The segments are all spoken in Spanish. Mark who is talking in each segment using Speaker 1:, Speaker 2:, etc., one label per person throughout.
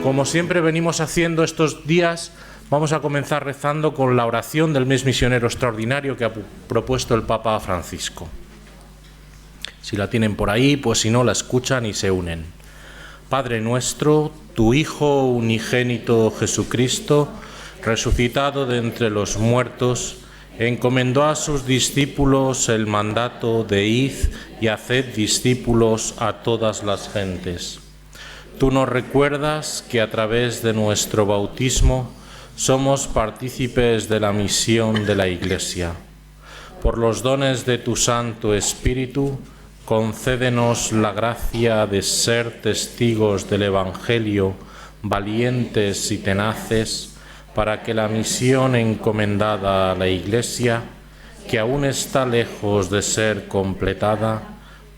Speaker 1: Como siempre venimos haciendo estos días, vamos a comenzar rezando con la oración del mes misionero extraordinario que ha propuesto el Papa Francisco. Si la tienen por ahí, pues si no, la escuchan y se unen. Padre nuestro, tu Hijo unigénito Jesucristo, resucitado de entre los muertos, encomendó a sus discípulos el mandato de id y haced discípulos a todas las gentes. Tú nos recuerdas que a través de nuestro bautismo somos partícipes de la misión de la Iglesia. Por los dones de tu Santo Espíritu, concédenos la gracia de ser testigos del Evangelio, valientes y tenaces, para que la misión encomendada a la Iglesia, que aún está lejos de ser completada,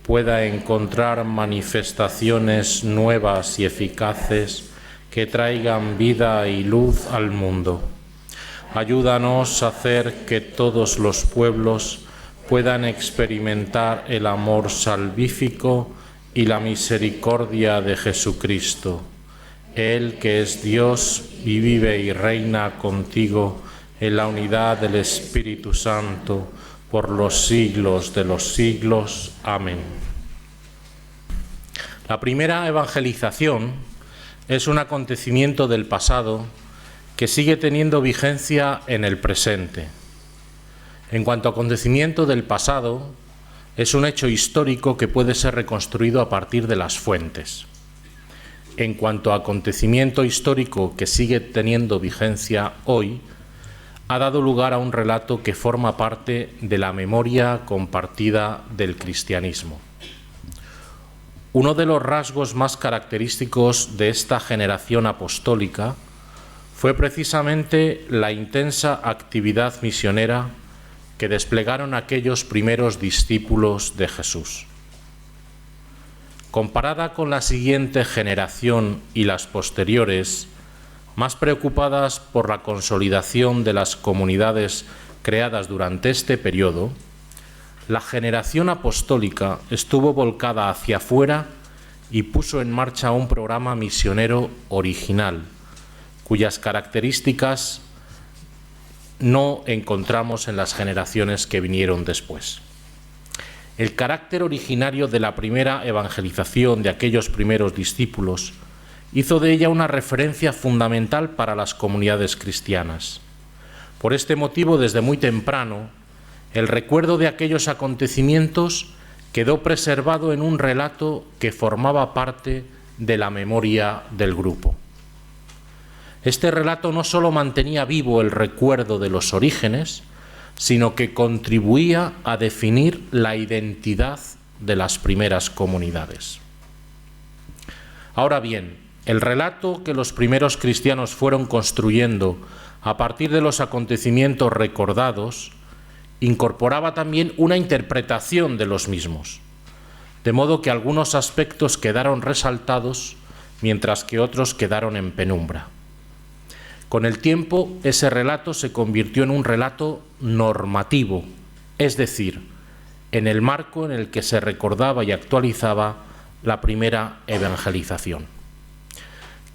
Speaker 1: pueda encontrar manifestaciones nuevas y eficaces que traigan vida y luz al mundo. Ayúdanos a hacer que todos los pueblos puedan experimentar el amor salvífico y la misericordia de Jesucristo, Él que es Dios y vive y reina contigo en la unidad del Espíritu Santo, por los siglos de los siglos. Amén. La primera evangelización es un acontecimiento del pasado que sigue teniendo vigencia en el presente. En cuanto a acontecimiento del pasado, es un hecho histórico que puede ser reconstruido a partir de las fuentes. En cuanto a acontecimiento histórico que sigue teniendo vigencia hoy, ha dado lugar a un relato que forma parte de la memoria compartida del cristianismo. Uno de los rasgos más característicos de esta generación apostólica fue precisamente la intensa actividad misionera que desplegaron aquellos primeros discípulos de Jesús. Comparada con la siguiente generación y las posteriores, más preocupadas por la consolidación de las comunidades creadas durante este periodo, la generación apostólica estuvo volcada hacia afuera y puso en marcha un programa misionero original, cuyas características no encontramos en las generaciones que vinieron después. El carácter originario de la primera evangelización de aquellos primeros discípulos hizo de ella una referencia fundamental para las comunidades cristianas. Por este motivo, desde muy temprano, el recuerdo de aquellos acontecimientos quedó preservado en un relato que formaba parte de la memoria del grupo. Este relato no solo mantenía vivo el recuerdo de los orígenes, sino que contribuía a definir la identidad de las primeras comunidades. Ahora bien, el relato que los primeros cristianos fueron construyendo a partir de los acontecimientos recordados incorporaba también una interpretación de los mismos, de modo que algunos aspectos quedaron resaltados mientras que otros quedaron en penumbra. Con el tiempo, ese relato se convirtió en un relato normativo, es decir, en el marco en el que se recordaba y actualizaba la primera evangelización.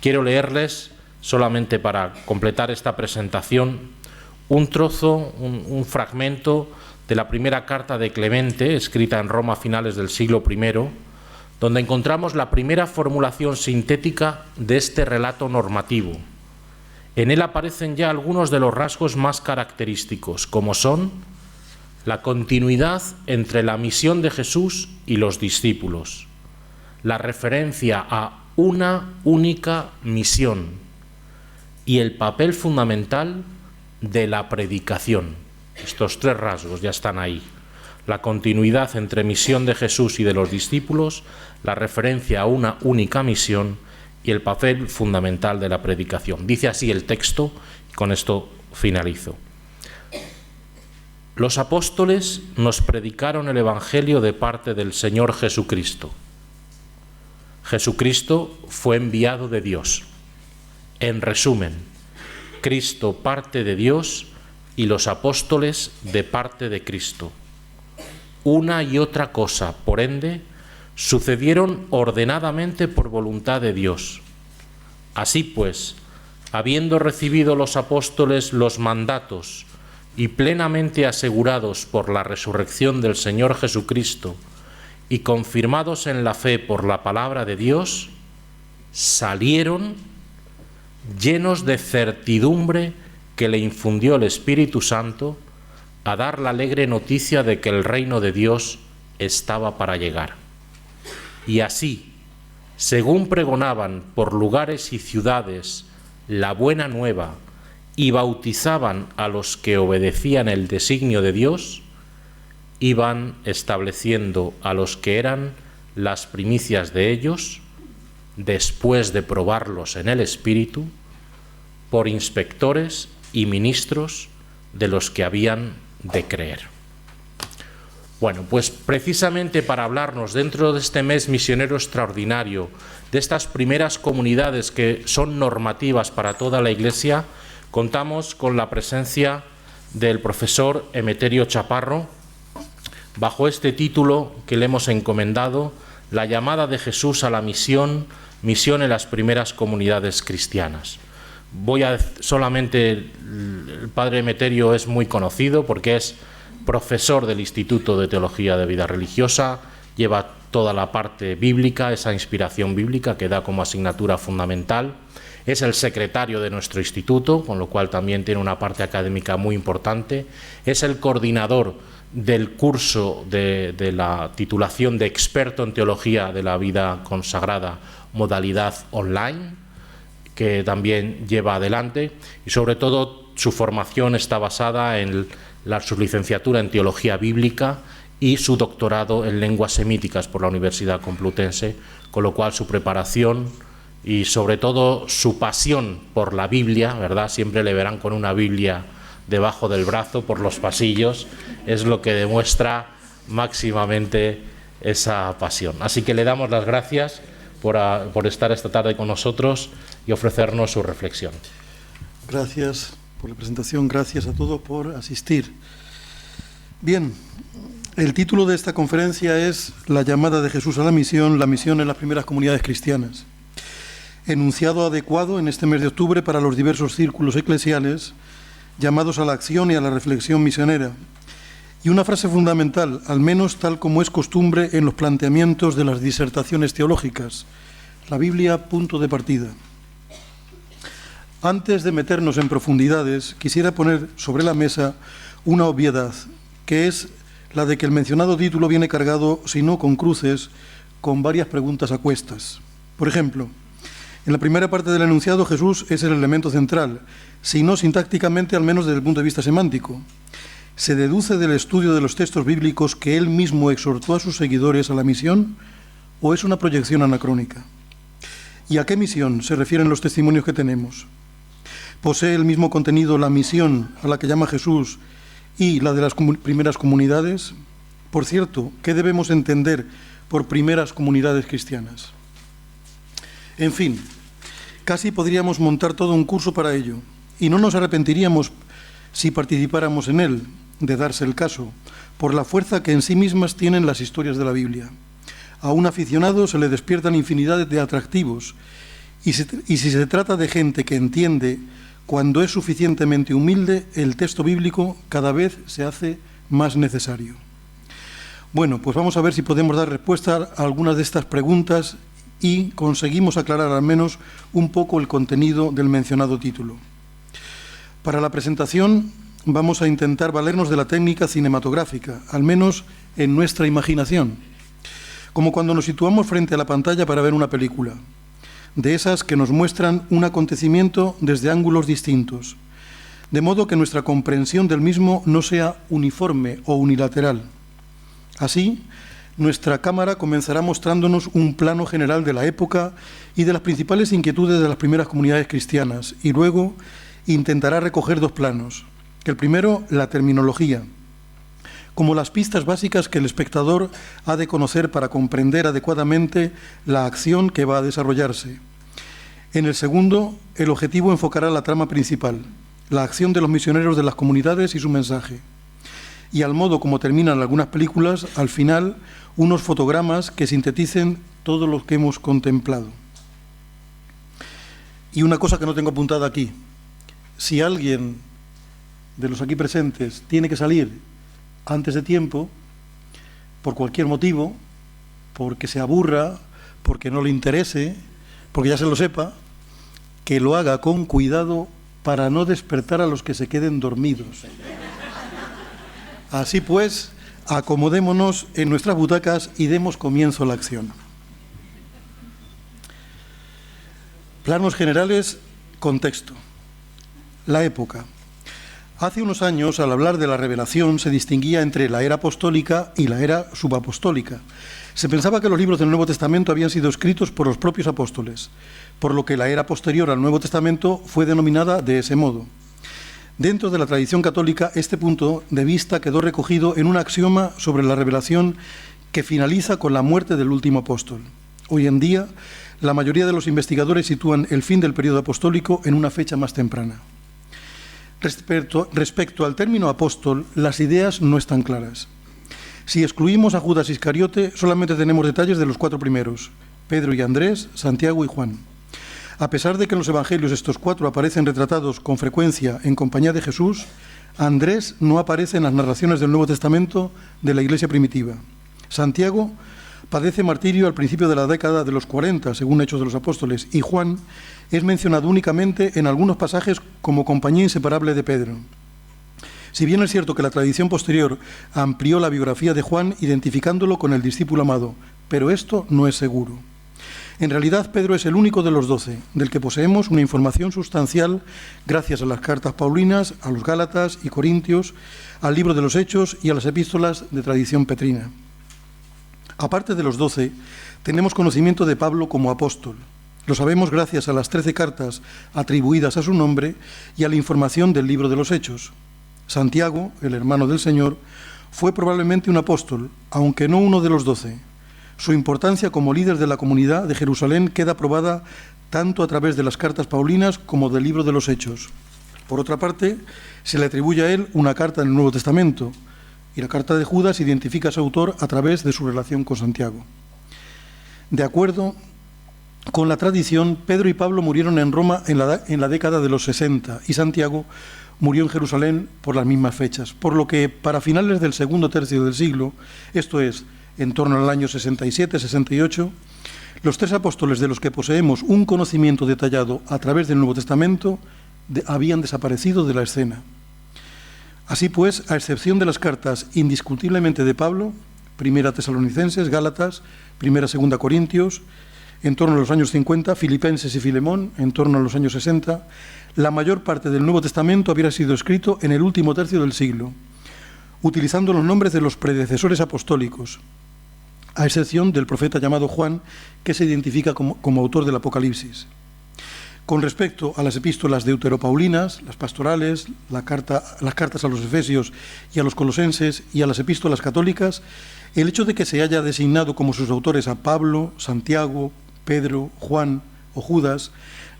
Speaker 1: Quiero leerles, solamente para completar esta presentación, un trozo, un fragmento de la primera carta de Clemente, escrita en Roma a finales del siglo I, donde encontramos la primera formulación sintética de este relato normativo. En él aparecen ya algunos de los rasgos más característicos, como son la continuidad entre la misión de Jesús y los discípulos, la referencia a una única misión y el papel fundamental de la predicación. Estos tres rasgos ya están ahí. La continuidad entre misión de Jesús y de los discípulos, la referencia a una única misión y el papel fundamental de la predicación. Dice así el texto, y con esto finalizo. Los apóstoles nos predicaron el Evangelio de parte del Señor Jesucristo. Jesucristo fue enviado de Dios. En resumen, Cristo parte de Dios y los apóstoles de parte de Cristo. Una y otra cosa, por ende, sucedieron ordenadamente por voluntad de Dios. Así pues, habiendo recibido los apóstoles los mandatos y plenamente asegurados por la resurrección del Señor Jesucristo y confirmados en la fe por la palabra de Dios, salieron llenos de certidumbre que le infundió el Espíritu Santo a dar la alegre noticia de que el reino de Dios estaba para llegar. Y así, según pregonaban por lugares y ciudades la buena nueva y bautizaban a los que obedecían el designio de Dios, iban estableciendo a los que eran las primicias de ellos, después de probarlos en el Espíritu, por inspectores y ministros de los que habían de creer. Bueno, pues precisamente para hablarnos dentro de este mes misionero extraordinario, de estas primeras comunidades que son normativas para toda la Iglesia, contamos con la presencia del profesor Emeterio Chaparro, bajo este título que le hemos encomendado, La llamada de Jesús a la misión, misión en las primeras comunidades cristianas. Solamente el padre Emeterio es muy conocido porque es profesor del Instituto de Teología de Vida Religiosa, lleva toda la parte bíblica, esa inspiración bíblica que da como asignatura fundamental, es el secretario de nuestro instituto, con lo cual también tiene una parte académica muy importante, es el coordinador del curso de la titulación de experto en teología de la vida consagrada, modalidad online, que también lleva adelante, y sobre todo su formación está basada en su licenciatura en teología bíblica y su doctorado en lenguas semíticas por la Universidad Complutense, con lo cual su preparación y sobre todo su pasión por la Biblia, ¿verdad? Siempre le verán con una Biblia debajo del brazo por los pasillos, es lo que demuestra máximamente esa pasión. Así que le damos las gracias por estar esta tarde con nosotros y ofrecernos su reflexión.
Speaker 2: Gracias por la presentación, gracias a todos por asistir. Bien, el título de esta conferencia es La llamada de Jesús a la misión en las primeras comunidades cristianas. Enunciado adecuado en este mes de octubre para los diversos círculos eclesiales llamados a la acción y a la reflexión misionera. Y una frase fundamental, al menos tal como es costumbre en los planteamientos de las disertaciones teológicas: la Biblia, punto de partida. Antes de meternos en profundidades, quisiera poner sobre la mesa una obviedad, que es la de que el mencionado título viene cargado, si no con cruces, con varias preguntas a cuestas. Por ejemplo, en la primera parte del enunciado, Jesús es el elemento central, si no sintácticamente, al menos desde el punto de vista semántico. ¿Se deduce del estudio de los textos bíblicos que él mismo exhortó a sus seguidores a la misión, o es una proyección anacrónica? ¿Y a qué misión se refieren los testimonios que tenemos? ¿Posee el mismo contenido la misión a la que llama Jesús y la de las primeras comunidades? Por cierto, ¿qué debemos entender por primeras comunidades cristianas? En fin, casi podríamos montar todo un curso para ello, y no nos arrepentiríamos si participáramos en él, de darse el caso, por la fuerza que en sí mismas tienen las historias de la Biblia. A un aficionado se le despiertan infinidad de atractivos, y si se trata de gente que entiende, cuando es suficientemente humilde, el texto bíblico cada vez se hace más necesario. Bueno, pues vamos a ver si podemos dar respuesta a algunas de estas preguntas y conseguimos aclarar al menos un poco el contenido del mencionado título. Para la presentación vamos a intentar valernos de la técnica cinematográfica, al menos en nuestra imaginación, como cuando nos situamos frente a la pantalla para ver una película, de esas que nos muestran un acontecimiento desde ángulos distintos, de modo que nuestra comprensión del mismo no sea uniforme o unilateral. Así, nuestra cámara comenzará mostrándonos un plano general de la época y de las principales inquietudes de las primeras comunidades cristianas, y luego intentará recoger dos planos. El primero, la terminología, como las pistas básicas que el espectador ha de conocer para comprender adecuadamente la acción que va a desarrollarse. En el segundo, el objetivo enfocará la trama principal, la acción de los misioneros de las comunidades y su mensaje. Y al modo como terminan algunas películas, al final, unos fotogramas que sinteticen todo lo que hemos contemplado. Y una cosa que no tengo apuntada aquí: si alguien de los aquí presentes tiene que salir antes de tiempo, por cualquier motivo, porque se aburra, porque no le interese, porque ya se lo sepa, que lo haga con cuidado para no despertar a los que se queden dormidos. Así pues, acomodémonos en nuestras butacas y demos comienzo a la acción. Planos generales, contexto. La época. Hace unos años, al hablar de la revelación, se distinguía entre la era apostólica y la era subapostólica. Se pensaba que los libros del Nuevo Testamento habían sido escritos por los propios apóstoles, por lo que la era posterior al Nuevo Testamento fue denominada de ese modo. Dentro de la tradición católica, este punto de vista quedó recogido en un axioma sobre la revelación que finaliza con la muerte del último apóstol. Hoy en día, la mayoría de los investigadores sitúan el fin del periodo apostólico en una fecha más temprana. Respecto al término apóstol, las ideas no están claras. Si excluimos a Judas Iscariote, solamente tenemos detalles de los 4 primeros: Pedro y Andrés, Santiago y Juan. A pesar de que en los evangelios estos 4 aparecen retratados con frecuencia en compañía de Jesús, Andrés no aparece en las narraciones del Nuevo Testamento de la Iglesia primitiva. Santiago padece martirio al principio de la década de los 40, según Hechos de los Apóstoles, y Juan es mencionado únicamente en algunos pasajes como compañía inseparable de Pedro. Si bien es cierto que la tradición posterior amplió la biografía de Juan identificándolo con el discípulo amado, pero esto no es seguro. En realidad, Pedro es el único de los 12, del que poseemos una información sustancial gracias a las cartas paulinas, a los Gálatas y Corintios, al libro de los Hechos y a las epístolas de tradición petrina. Aparte de los 12, tenemos conocimiento de Pablo como apóstol. Lo sabemos gracias a las 13 cartas atribuidas a su nombre y a la información del libro de los Hechos. Santiago, el hermano del Señor, fue probablemente un apóstol, aunque no uno de los 12. Su importancia como líder de la comunidad de Jerusalén queda probada tanto a través de las cartas paulinas como del libro de los Hechos. Por otra parte, se le atribuye a él una carta en el Nuevo Testamento, y la carta de Judas identifica a su autor a través de su relación con Santiago. De acuerdo con la tradición, Pedro y Pablo murieron en Roma en la década de los 60 y Santiago murió en Jerusalén por las mismas fechas, por lo que para finales del segundo tercio del siglo, esto es, en torno al año 67-68, los 3 apóstoles de los que poseemos un conocimiento detallado a través del Nuevo Testamento habían desaparecido de la escena. Así pues, a excepción de las cartas indiscutiblemente de Pablo, Primera Tesalonicenses, Gálatas, Primera, Segunda Corintios, en torno a los años 50, Filipenses y Filemón, en torno a los años 60, la mayor parte del Nuevo Testamento había sido escrito en el último tercio del siglo, utilizando los nombres de los predecesores apostólicos, a excepción del profeta llamado Juan, que se identifica como autor del Apocalipsis. Con respecto a las epístolas deuteropaulinas, las pastorales, las cartas a los Efesios y a los Colosenses y a las epístolas católicas, el hecho de que se haya designado como sus autores a Pablo, Santiago, Pedro, Juan o Judas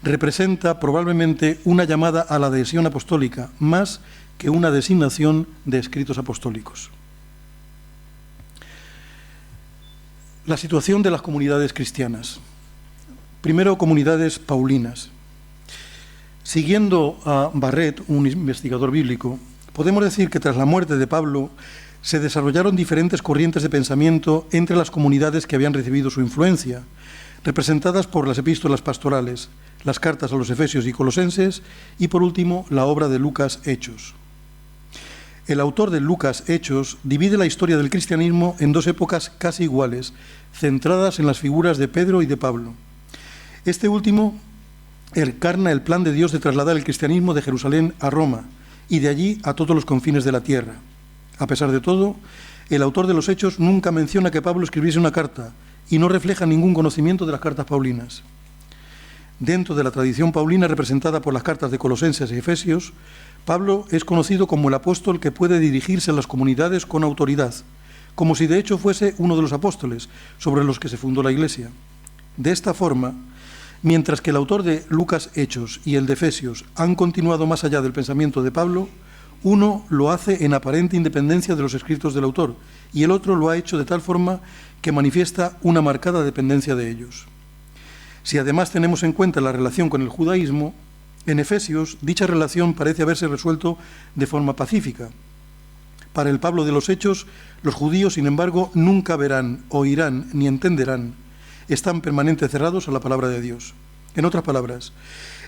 Speaker 2: representa probablemente una llamada a la adhesión apostólica, más que una designación de escritos apostólicos. La situación de las comunidades cristianas. Primero, comunidades paulinas. Siguiendo a Barrett, un investigador bíblico, podemos decir que tras la muerte de Pablo se desarrollaron diferentes corrientes de pensamiento entre las comunidades que habían recibido su influencia, representadas por las epístolas pastorales, las cartas a los Efesios y Colosenses y, por último, la obra de Lucas Hechos. El autor de Lucas Hechos divide la historia del cristianismo en 2 épocas casi iguales, centradas en las figuras de Pedro y de Pablo. Este último encarna el plan de Dios de trasladar el cristianismo de Jerusalén a Roma y de allí a todos los confines de la tierra. A pesar de todo, el autor de los Hechos nunca menciona que Pablo escribiese una carta y no refleja ningún conocimiento de las cartas paulinas. Dentro de la tradición paulina representada por las cartas de Colosenses y Efesios, Pablo es conocido como el apóstol que puede dirigirse a las comunidades con autoridad, como si de hecho fuese uno de los apóstoles sobre los que se fundó la Iglesia. De esta forma, mientras que el autor de Lucas Hechos y el de Efesios han continuado más allá del pensamiento de Pablo, uno lo hace en aparente independencia de los escritos del autor y el otro lo ha hecho de tal forma que manifiesta una marcada dependencia de ellos. Si además tenemos en cuenta la relación con el judaísmo, en Efesios dicha relación parece haberse resuelto de forma pacífica. Para el Pablo de los Hechos, los judíos, sin embargo, nunca verán, oirán ni entenderán. Están permanentemente cerrados a la palabra de Dios. En otras palabras,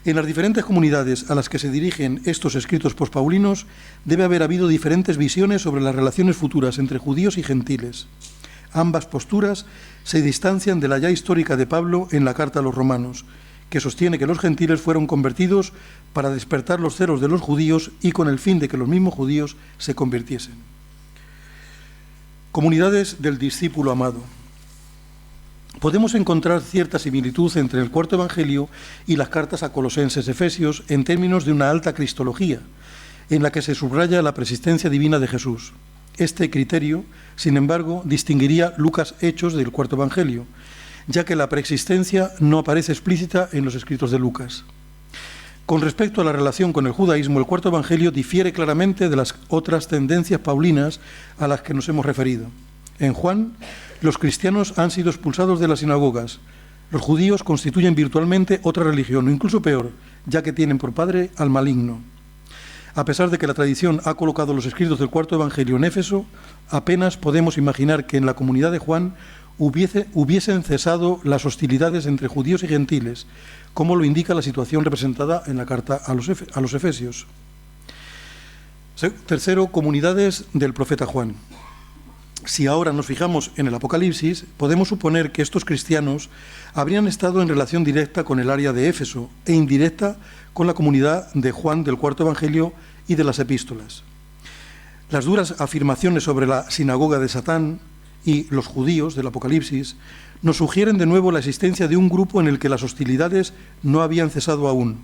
Speaker 2: en las diferentes comunidades a las que se dirigen estos escritos pospaulinos, debe haber habido diferentes visiones sobre las relaciones futuras entre judíos y gentiles. Ambas posturas se distancian de la ya histórica de Pablo en la carta a los romanos, que sostiene que los gentiles fueron convertidos para despertar los celos de los judíos y con el fin de que los mismos judíos se convirtiesen. Comunidades del discípulo amado. Podemos encontrar cierta similitud entre el cuarto evangelio y las cartas a Colosenses, Efesios, en términos de una alta cristología, en la que se subraya la preexistencia divina de Jesús. Este criterio, sin embargo, distinguiría Lucas Hechos del cuarto evangelio, ya que la preexistencia no aparece explícita en los escritos de Lucas. Con respecto a la relación con el judaísmo, el cuarto evangelio difiere claramente de las otras tendencias paulinas a las que nos hemos referido. En Juan, los cristianos han sido expulsados de las sinagogas. Los judíos constituyen virtualmente otra religión, o incluso peor, ya que tienen por padre al maligno. A pesar de que la tradición ha colocado los escritos del cuarto evangelio en Éfeso, apenas podemos imaginar que en la comunidad de Juan hubiesen cesado las hostilidades entre judíos y gentiles, como lo indica la situación representada en la carta a los Efesios. Tercero, comunidades del profeta Juan. Si ahora nos fijamos en el Apocalipsis, podemos suponer que estos cristianos habrían estado en relación directa con el área de Éfeso e indirecta con la comunidad de Juan del cuarto evangelio y de las epístolas. Las duras afirmaciones sobre la sinagoga de Satán y los judíos del Apocalipsis nos sugieren de nuevo la existencia de un grupo en el que las hostilidades no habían cesado aún.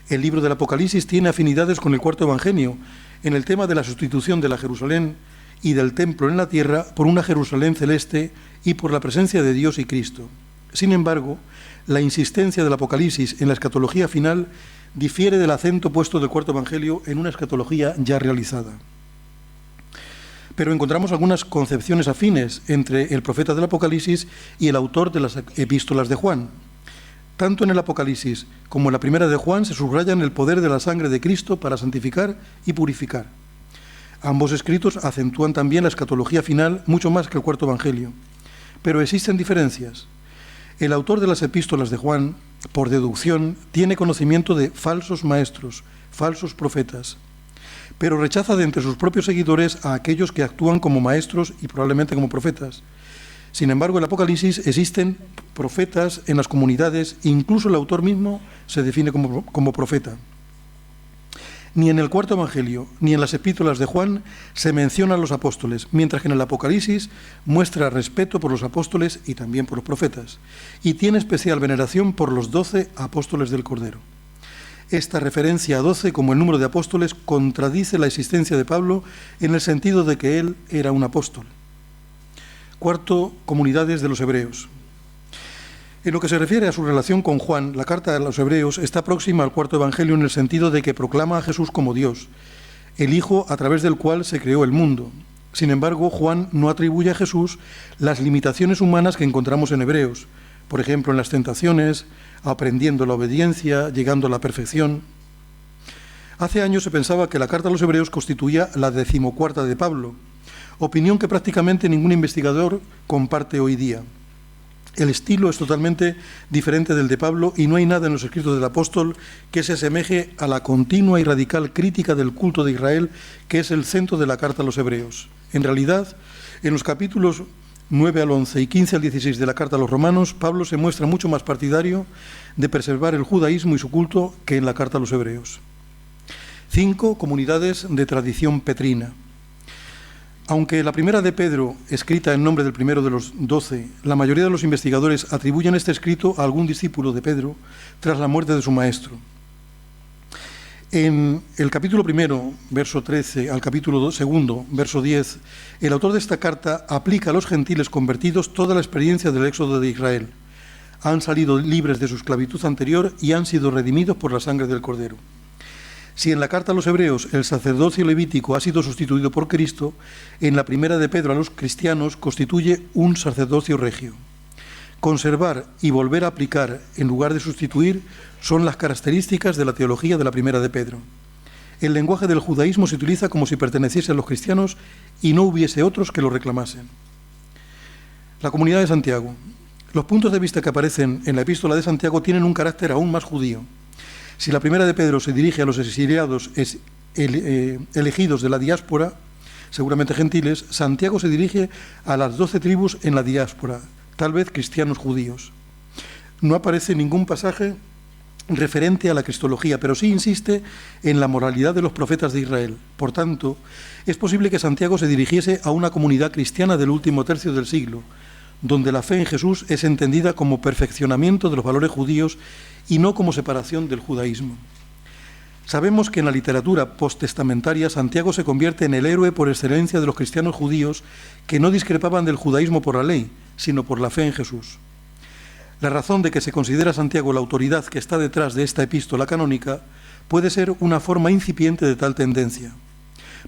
Speaker 2: El libro del Apocalipsis tiene afinidades con el cuarto evangelio en el tema de la sustitución de la Jerusalén y del templo en la tierra por una Jerusalén celeste y por la presencia de Dios y Cristo. Sin embargo, la insistencia del Apocalipsis en la escatología final difiere del acento puesto del cuarto evangelio en una escatología ya realizada. Pero encontramos algunas concepciones afines entre el profeta del Apocalipsis y el autor de las epístolas de Juan. Tanto en el Apocalipsis como en la primera de Juan se subrayan el poder de la sangre de Cristo para santificar y purificar. Ambos escritos acentúan también la escatología final mucho más que el cuarto evangelio. Pero existen diferencias. El autor de las epístolas de Juan, por deducción, tiene conocimiento de falsos maestros, falsos profetas, pero rechaza de entre sus propios seguidores a aquellos que actúan como maestros y probablemente como profetas. Sin embargo, en el Apocalipsis existen profetas en las comunidades, e incluso el autor mismo se define como profeta. Ni en el cuarto evangelio ni en las epístolas de Juan se mencionan los apóstoles, mientras que en el Apocalipsis muestra respeto por los apóstoles y también por los profetas, y tiene especial veneración por los 12 apóstoles del Cordero. Esta referencia a 12 como el número de apóstoles contradice la existencia de Pablo en el sentido de que él era un apóstol. Cuarto, comunidades de los hebreos. En lo que se refiere a su relación con Juan, la carta a los hebreos está próxima al cuarto evangelio en el sentido de que proclama a Jesús como Dios, el Hijo a través del cual se creó el mundo. Sin embargo, Juan no atribuye a Jesús las limitaciones humanas que encontramos en Hebreos, por ejemplo, en las tentaciones, aprendiendo la obediencia, llegando a la perfección. Hace años se pensaba que la carta a los hebreos constituía la 14ª de Pablo, opinión que prácticamente ningún investigador comparte hoy día. El estilo es totalmente diferente del de Pablo y no hay nada en los escritos del apóstol que se asemeje a la continua y radical crítica del culto de Israel, que es el centro de la carta a los hebreos. En realidad, en los capítulos 9 al 11 y 15 al 16 de la carta a los romanos, Pablo se muestra mucho más partidario de preservar el judaísmo y su culto que en la carta a los hebreos. 5. Comunidades de tradición petrina. Aunque la primera de Pedro, escrita en nombre del primero de los 12, la mayoría de los investigadores atribuyen este escrito a algún discípulo de Pedro tras la muerte de su maestro. En el capítulo 1, verso 13, al capítulo 2, verso 10, el autor de esta carta aplica a los gentiles convertidos toda la experiencia del éxodo de Israel. Han salido libres de su esclavitud anterior y han sido redimidos por la sangre del Cordero. Si en la carta a los hebreos el sacerdocio levítico ha sido sustituido por Cristo, en la primera de Pedro a los cristianos constituye un sacerdocio regio. Conservar y volver a aplicar en lugar de sustituir son las características de la teología de la primera de Pedro. El lenguaje del judaísmo se utiliza como si perteneciese a los cristianos y no hubiese otros que lo reclamasen. La comunidad de Santiago. Los puntos de vista que aparecen en la epístola de Santiago tienen un carácter aún más judío. Si la primera de Pedro se dirige a los exiliados elegidos de la diáspora, seguramente gentiles, Santiago se dirige a las 12 tribus en la diáspora, tal vez cristianos judíos. No aparece ningún pasaje referente a la cristología, pero sí insiste en la moralidad de los profetas de Israel. Por tanto, es posible que Santiago se dirigiese a una comunidad cristiana del último tercio del siglo, donde la fe en Jesús es entendida como perfeccionamiento de los valores judíos y no como separación del judaísmo. Sabemos que en la literatura posttestamentaria Santiago se convierte en el héroe por excelencia de los cristianos judíos que no discrepaban del judaísmo por la ley, sino por la fe en Jesús. La razón de que se considera a Santiago la autoridad que está detrás de esta epístola canónica puede ser una forma incipiente de tal tendencia,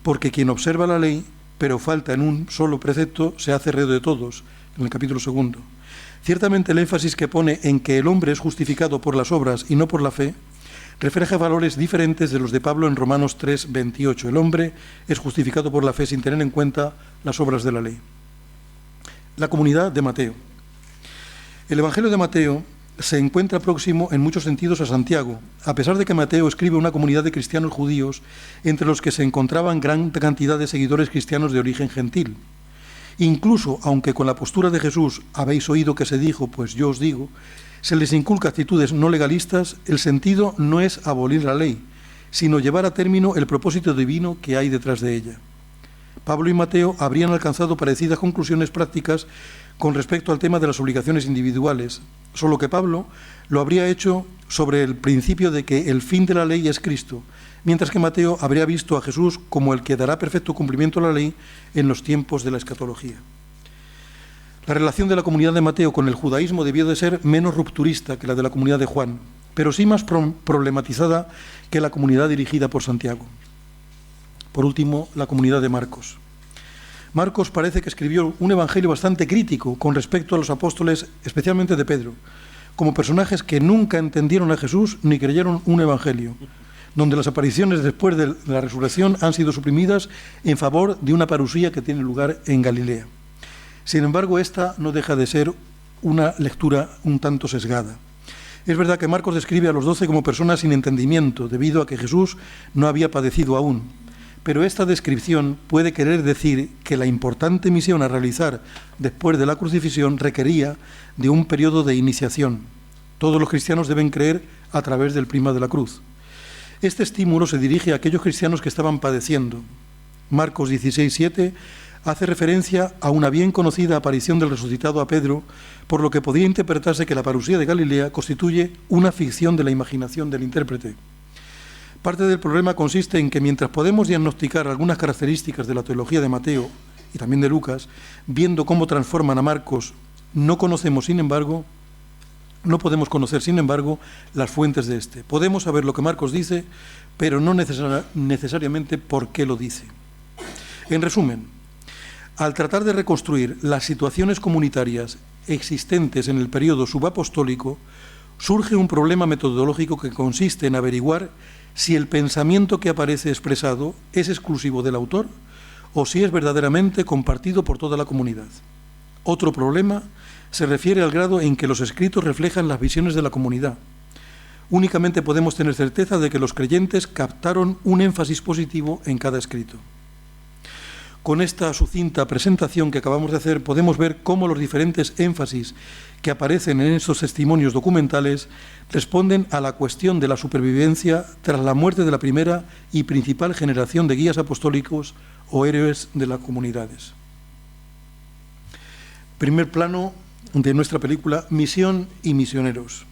Speaker 2: porque quien observa la ley, pero falta en un solo precepto, se hace reo de todos, en el capítulo 2. Ciertamente el énfasis que pone en que el hombre es justificado por las obras y no por la fe, refleja valores diferentes de los de Pablo en Romanos 3:28. El hombre es justificado por la fe sin tener en cuenta las obras de la ley. La comunidad de Mateo. El Evangelio de Mateo se encuentra próximo en muchos sentidos a Santiago, a pesar de que Mateo escribe una comunidad de cristianos judíos entre los que se encontraban gran cantidad de seguidores cristianos de origen gentil. Incluso, aunque con la postura de Jesús habéis oído que se dijo, pues yo os digo, se les inculca actitudes no legalistas, el sentido no es abolir la ley, sino llevar a término el propósito divino que hay detrás de ella. Pablo y Mateo habrían alcanzado parecidas conclusiones prácticas con respecto al tema de las obligaciones individuales, solo que Pablo lo habría hecho sobre el principio de que el fin de la ley es Cristo, mientras que Mateo habría visto a Jesús como el que dará perfecto cumplimiento a la ley en los tiempos de la escatología. La relación de la comunidad de Mateo con el judaísmo debió de ser menos rupturista que la de la comunidad de Juan, pero sí más problematizada que la comunidad dirigida por Santiago. Por último, la comunidad de Marcos. Marcos parece que escribió un evangelio bastante crítico con respecto a los apóstoles, especialmente de Pedro, como personajes que nunca entendieron a Jesús ni creyeron un evangelio, donde las apariciones después de la resurrección han sido suprimidas en favor de una parusía que tiene lugar en Galilea. Sin embargo, esta no deja de ser una lectura un tanto sesgada. Es verdad que Marcos describe a los 12 como personas sin entendimiento, debido a que Jesús no había padecido aún. Pero esta descripción puede querer decir que la importante misión a realizar después de la crucifixión requería de un periodo de iniciación. Todos los cristianos deben creer a través del prisma de la cruz. Este estímulo se dirige a aquellos cristianos que estaban padeciendo. Marcos 16:7 hace referencia a una bien conocida aparición del resucitado a Pedro, por lo que podría interpretarse que la parusía de Galilea constituye una ficción de la imaginación del intérprete. Parte del problema consiste en que mientras podemos diagnosticar algunas características de la teología de Mateo y también de Lucas, viendo cómo transforman a Marcos, no podemos conocer, sin embargo, las fuentes de este. Podemos saber lo que Marcos dice, pero no necesariamente por qué lo dice. En resumen, al tratar de reconstruir las situaciones comunitarias existentes en el periodo subapostólico, surge un problema metodológico que consiste en averiguar si el pensamiento que aparece expresado es exclusivo del autor o si es verdaderamente compartido por toda la comunidad. Otro problema se refiere al grado en que los escritos reflejan las visiones de la comunidad. Únicamente podemos tener certeza de que los creyentes captaron un énfasis positivo en cada escrito. Con esta sucinta presentación que acabamos de hacer, podemos ver cómo los diferentes énfasis que aparecen en estos testimonios documentales responden a la cuestión de la supervivencia tras la muerte de la primera y principal generación de guías apostólicos o héroes de las comunidades. Primer plano de nuestra película Misión y misioneros.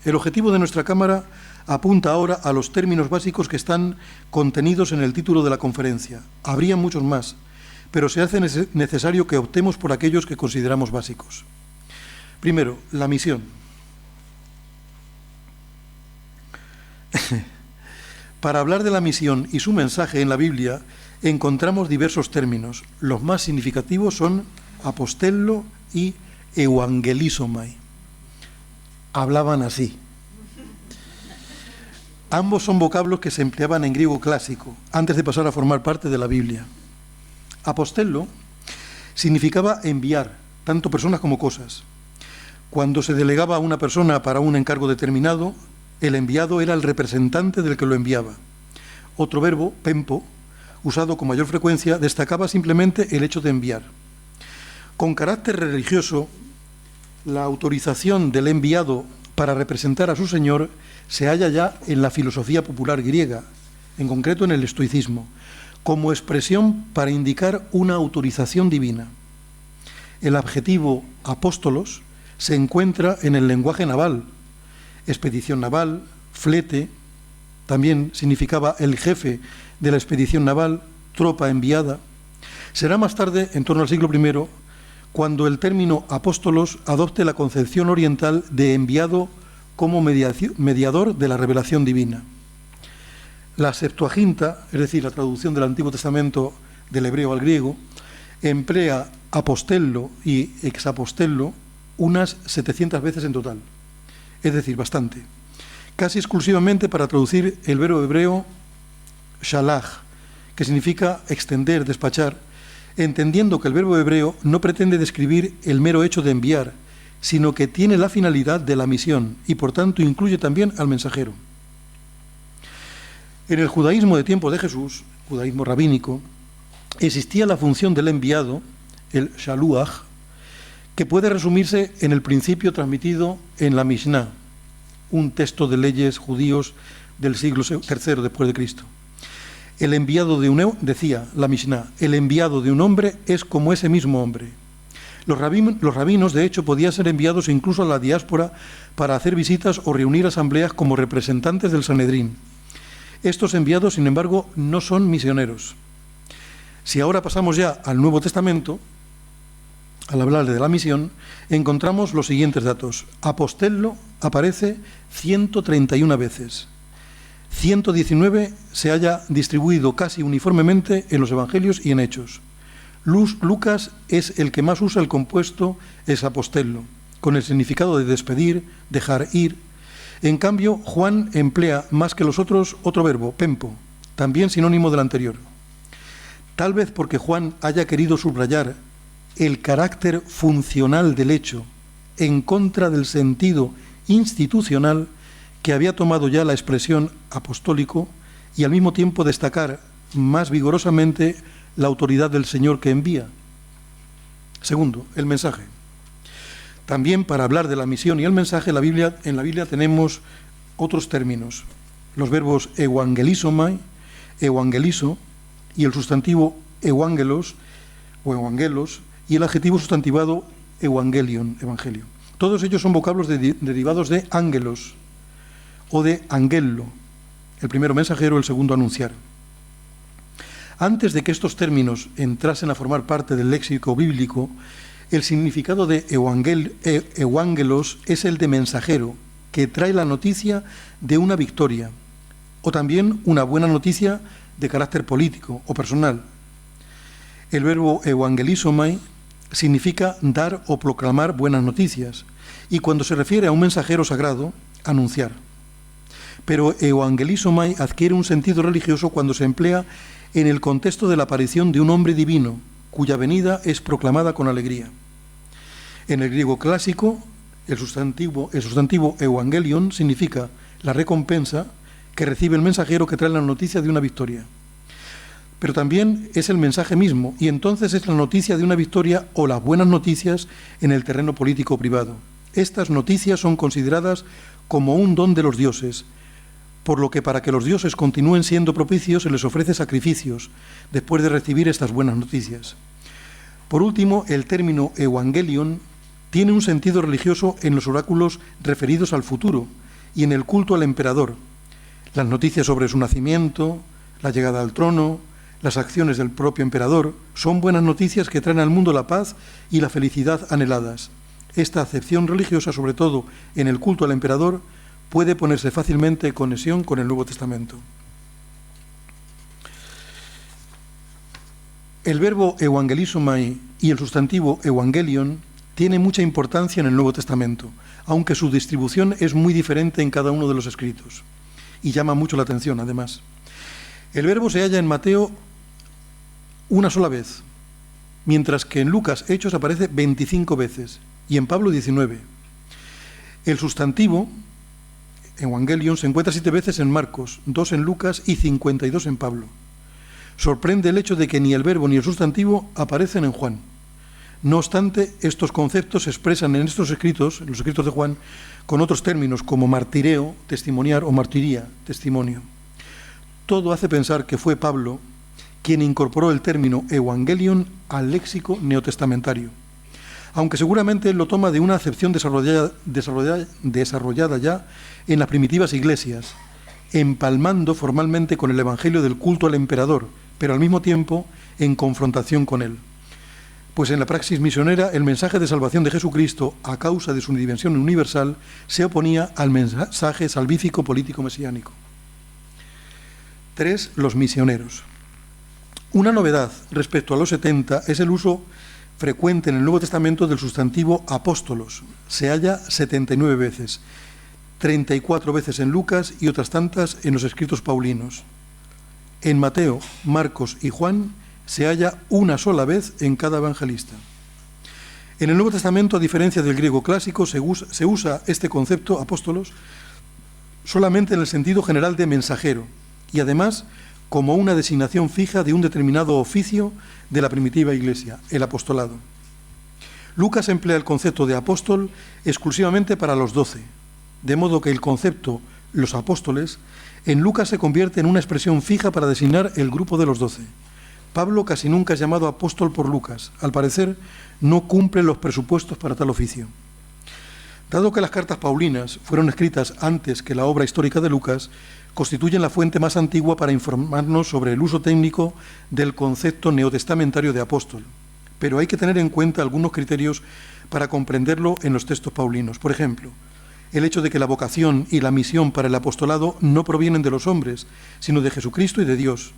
Speaker 2: El objetivo de nuestra cámara apunta ahora a los términos básicos que están contenidos en el título de la conferencia. Habría muchos más, pero se hace necesario que optemos por aquellos que consideramos básicos. Primero, la misión. Para hablar de la misión y su mensaje en la Biblia, encontramos diversos términos. Los más significativos son apostello y euangelizomai. hablaban así. Ambos son vocablos que se empleaban en griego clásico, antes de pasar a formar parte de la Biblia. Apostello significaba enviar, tanto personas como cosas. Cuando se delegaba a una persona para un encargo determinado, el enviado era el representante del que lo enviaba. Otro verbo, pempo, usado con mayor frecuencia, destacaba simplemente el hecho de enviar. Con carácter religioso, la autorización del enviado para representar a su señor se halla ya en la filosofía popular griega, en concreto en el estoicismo, como expresión para indicar una autorización divina. El adjetivo apóstolos se encuentra en el lenguaje naval. Expedición naval, flete, también significaba el jefe de la expedición naval, tropa enviada. Será más tarde, en torno al siglo I, cuando el término apóstolos adopte la concepción oriental de enviado como mediador de la revelación divina. La Septuaginta, es decir, la traducción del Antiguo Testamento del hebreo al griego, emplea apostello y exapostello unas 700 veces en total, es decir, bastante, casi exclusivamente para traducir el verbo hebreo shalach, que significa extender, despachar, entendiendo que el verbo hebreo no pretende describir el mero hecho de enviar, sino que tiene la finalidad de la misión y por tanto incluye también al mensajero. En el judaísmo de tiempos de Jesús, judaísmo rabínico, existía la función del enviado, el shaluach, que puede resumirse en el principio transmitido en la Mishnah, un texto de leyes judíos del siglo III después de Cristo. El enviado de decía la Mishnah, el enviado de un hombre es como ese mismo hombre. Los rabinos, de hecho, podían ser enviados incluso a la diáspora para hacer visitas o reunir asambleas como representantes del Sanedrín. Estos enviados, sin embargo, no son misioneros. Si ahora pasamos ya al Nuevo Testamento, al hablar de la misión, encontramos los siguientes datos. Apostello aparece 131 veces. 119 se halla distribuido casi uniformemente en los Evangelios y en Hechos. Lucas es el que más usa el compuesto exapostello, con el significado de despedir, dejar ir. En cambio, Juan emplea más que los otros otro verbo, pempo, también sinónimo del anterior. Tal vez porque Juan haya querido subrayar el carácter funcional del hecho en contra del sentido institucional que había tomado ya la expresión apostólico y al mismo tiempo destacar más vigorosamente la autoridad del Señor que envía. Segundo, el mensaje. También para hablar de la misión y el mensaje, en la Biblia tenemos otros términos. Los verbos evangelizomai, evangelizo, y el sustantivo evangelos o evangelos, y el adjetivo sustantivado evangelion, evangelio. Todos ellos son vocablos derivados de ángelos o de angelo, el primero mensajero, el segundo anunciar. Antes de que estos términos entrasen a formar parte del léxico bíblico, el significado de evangelos es el de mensajero, que trae la noticia de una victoria, o también una buena noticia de carácter político o personal. El verbo evangelizomai significa dar o proclamar buenas noticias, y cuando se refiere a un mensajero sagrado, anunciar. Pero evangelizomai adquiere un sentido religioso cuando se emplea en el contexto de la aparición de un hombre divino, cuya venida es proclamada con alegría. En el griego clásico, el sustantivo evangelion significa la recompensa que recibe el mensajero que trae la noticia de una victoria. Pero también es el mensaje mismo, y entonces es la noticia de una victoria o las buenas noticias en el terreno político privado. Estas noticias son consideradas como un don de los dioses, por lo que para que los dioses continúen siendo propicios se les ofrece sacrificios después de recibir estas buenas noticias. Por último, el término evangelion tiene un sentido religioso en los oráculos referidos al futuro y en el culto al emperador. Las noticias sobre su nacimiento, la llegada al trono, las acciones del propio emperador son buenas noticias que traen al mundo la paz y la felicidad anheladas. Esta acepción religiosa, sobre todo en el culto al emperador, puede ponerse fácilmente en conexión con el Nuevo Testamento. El verbo evangelizomai y el sustantivo evangelion tiene mucha importancia en el Nuevo Testamento, aunque su distribución es muy diferente en cada uno de los escritos, y llama mucho la atención, además. El verbo se halla en Mateo una sola vez, mientras que en Lucas Hechos aparece 25 veces, y en Pablo 19. El sustantivo, Evangelion, se encuentra 7 veces en Marcos, 2 en Lucas y 52 en Pablo. Sorprende el hecho de que ni el verbo ni el sustantivo aparecen en Juan. No obstante, estos conceptos se expresan en estos escritos, en los escritos de Juan, con otros términos como martireo, testimoniar, o martiría, testimonio. Todo hace pensar que fue Pablo quien incorporó el término Evangelion al léxico neotestamentario, aunque seguramente él lo toma de una acepción desarrollada ya en las primitivas iglesias, empalmando formalmente con el evangelio del culto al emperador, pero al mismo tiempo en confrontación con él. Pues en la praxis misionera el mensaje de salvación de Jesucristo, a causa de su dimensión universal, se oponía al mensaje salvífico político mesiánico. 3. Los misioneros. Una novedad respecto a los 70 es el uso frecuente en el Nuevo Testamento del sustantivo apóstolos. Se halla 79 veces, 34 veces en Lucas y otras tantas en los escritos paulinos. En Mateo, Marcos y Juan se halla una sola vez en cada evangelista. En el Nuevo Testamento, a diferencia del griego clásico, se usa este concepto, apóstolos, solamente en el sentido general de mensajero y además como una designación fija de un determinado oficio de la primitiva iglesia, el apostolado. Lucas emplea el concepto de apóstol exclusivamente para los 12, de modo que el concepto los apóstoles en Lucas se convierte en una expresión fija para designar el grupo de los 12. Pablo casi nunca es llamado apóstol por Lucas. Al parecer, no cumple los presupuestos para tal oficio. Dado que las cartas paulinas fueron escritas antes que la obra histórica de Lucas, constituyen la fuente más antigua para informarnos sobre el uso técnico del concepto neotestamentario de apóstol. Pero hay que tener en cuenta algunos criterios para comprenderlo en los textos paulinos. Por ejemplo, el hecho de que la vocación y la misión para el apostolado no provienen de los hombres, sino de Jesucristo y de Dios.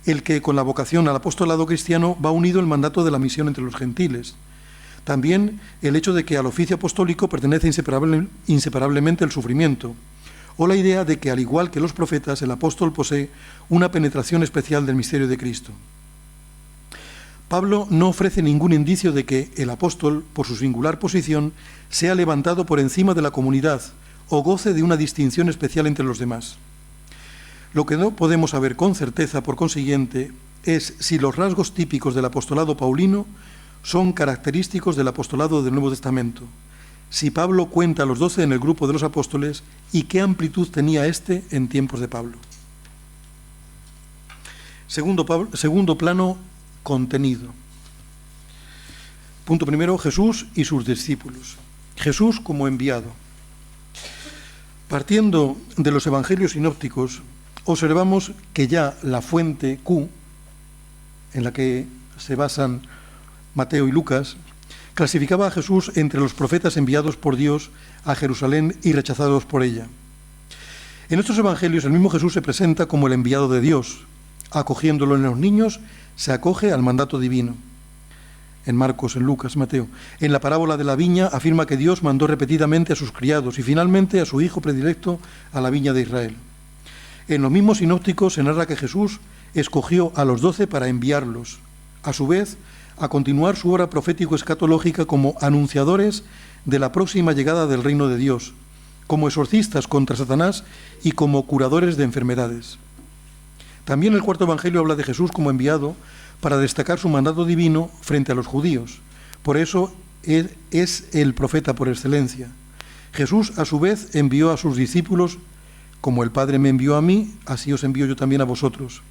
Speaker 2: El que con la vocación al apostolado cristiano va unido el mandato de la misión entre los gentiles. También el hecho de que al oficio apostólico pertenece inseparablemente el sufrimiento, o la idea de que, al igual que los profetas, el apóstol posee una penetración especial del misterio de Cristo. Pablo no ofrece ningún indicio de que el apóstol, por su singular posición, sea levantado por encima de la comunidad o goce de una distinción especial entre los demás. Lo que no podemos saber con certeza, por consiguiente, es si los rasgos típicos del apostolado paulino son característicos del apostolado del Nuevo Testamento, si Pablo cuenta a los 12 en el grupo de los apóstoles y qué amplitud tenía éste en tiempos de Pablo. Segundo plano, contenido. Punto primero, Jesús y sus discípulos. Jesús como enviado. Partiendo de los evangelios sinópticos, observamos que ya la fuente Q, en la que se basan Mateo y Lucas, clasificaba a Jesús entre los profetas enviados por Dios a Jerusalén y rechazados por ella. En estos evangelios el mismo Jesús se presenta como el enviado de Dios. Acogiéndolo en los niños, se acoge al mandato divino. En Marcos, en Lucas, Mateo. En la parábola de la viña afirma que Dios mandó repetidamente a sus criados y finalmente a su hijo predilecto a la viña de Israel. En los mismos sinópticos se narra que Jesús escogió a los 12 para enviarlos, a su vez, a continuar su obra profético-escatológica como anunciadores de la próxima llegada del reino de Dios, como exorcistas contra Satanás y como curadores de enfermedades. También el cuarto evangelio habla de Jesús como enviado para destacar su mandato divino frente a los judíos. Por eso él es el profeta por excelencia. Jesús, a su vez, envió a sus discípulos, como el Padre me envió a mí, así os envío yo también a vosotros,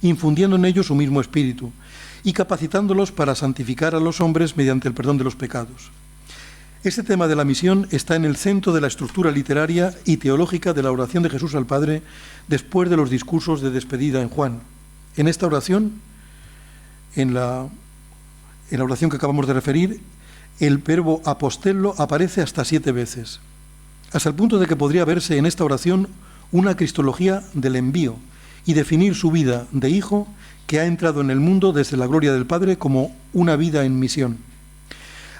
Speaker 2: infundiendo en ellos su mismo espíritu y capacitándolos para santificar a los hombres mediante el perdón de los pecados. Este tema de la misión está en el centro de la estructura literaria y teológica de la oración de Jesús al Padre después de los discursos de despedida en Juan. En esta oración, en la oración que acabamos de referir, el verbo apostello aparece hasta 7 veces, hasta el punto de que podría verse en esta oración una cristología del envío y definir su vida de hijo que ha entrado en el mundo desde la gloria del Padre como una vida en misión.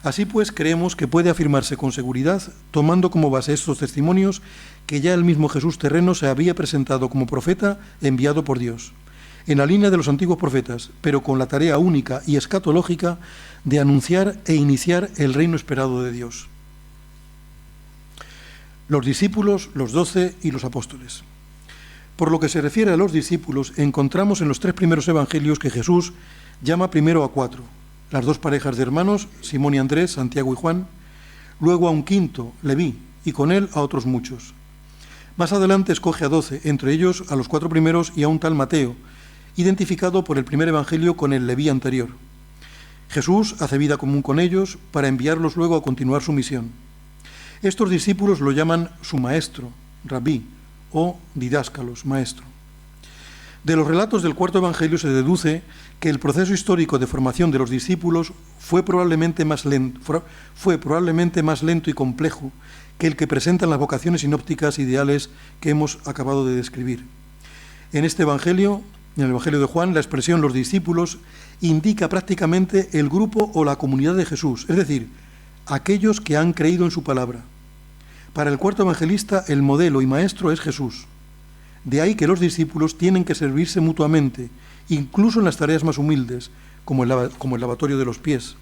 Speaker 2: Así pues, creemos que puede afirmarse con seguridad, tomando como base estos testimonios, que ya el mismo Jesús terreno se había presentado como profeta enviado por Dios, en la línea de los antiguos profetas, pero con la tarea única y escatológica de anunciar e iniciar el reino esperado de Dios. Los discípulos, los 12 y los apóstoles. Por lo que se refiere a los discípulos, encontramos en los 3 primeros evangelios que Jesús llama primero a 4, las 2 parejas de hermanos, Simón y Andrés, Santiago y Juan, luego a un quinto, Leví, y con él a otros muchos. Más adelante escoge a 12, entre ellos a los 4 primeros y a un tal Mateo, identificado por el primer evangelio con el Leví anterior. Jesús hace vida común con ellos para enviarlos luego a continuar su misión. Estos discípulos lo llaman su maestro, rabí, o didáscalos, maestro. De los relatos del cuarto evangelio se deduce que el proceso histórico de formación de los discípulos fue probablemente más lento y complejo que el que presentan las vocaciones sinópticas ideales que hemos acabado de describir. En este evangelio, en el evangelio de Juan, la expresión los discípulos indica prácticamente el grupo o la comunidad de Jesús, es decir, aquellos que han creído en su palabra. Para el cuarto evangelista, el modelo y maestro es Jesús. De ahí que los discípulos tienen que servirse mutuamente, incluso en las tareas más humildes, como el lavatorio de los pies.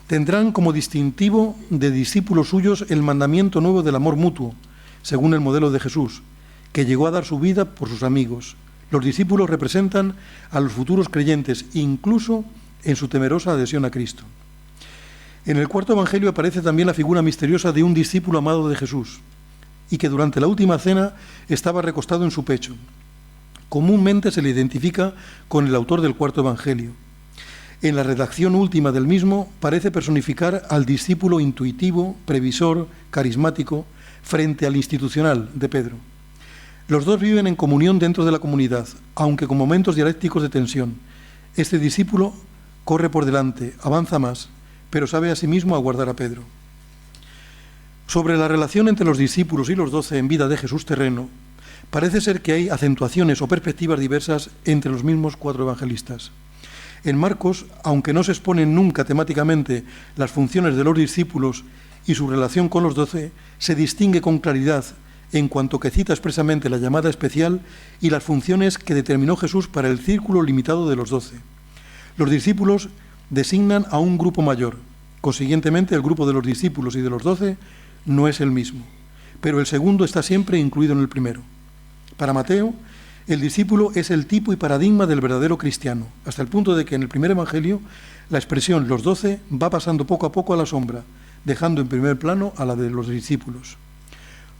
Speaker 2: Tendrán como distintivo de discípulos suyos el mandamiento nuevo del amor mutuo, según el modelo de Jesús, que llegó a dar su vida por sus amigos. Los discípulos representan a los futuros creyentes, incluso en su temerosa adhesión a Cristo. En el cuarto evangelio aparece también la figura misteriosa de un discípulo amado de Jesús, y que durante la última cena estaba recostado en su pecho. Comúnmente se le identifica con el autor del cuarto evangelio. En la redacción última del mismo parece personificar al discípulo intuitivo, previsor, carismático, frente al institucional de Pedro. Los dos viven en comunión dentro de la comunidad, aunque con momentos dialécticos de tensión. Este discípulo corre por delante, avanza más, pero sabe asimismo aguardar a Pedro. Sobre la relación entre los discípulos y los 12 en vida de Jesús terreno, parece ser que hay acentuaciones o perspectivas diversas entre los mismos 4 evangelistas. En Marcos, aunque no se exponen nunca temáticamente las funciones de los discípulos y su relación con los 12, se distingue con claridad en cuanto que cita expresamente la llamada especial y las funciones que determinó Jesús para el círculo limitado de los 12. Los discípulos designan a un grupo mayor. Consiguientemente, el grupo de los discípulos y de los 12 no es el mismo, pero el segundo está siempre incluido en el primero. Para Mateo, el discípulo es el tipo y paradigma del verdadero cristiano, hasta el punto de que en el primer evangelio la expresión los 12 va pasando poco a poco a la sombra, dejando en primer plano a la de los discípulos.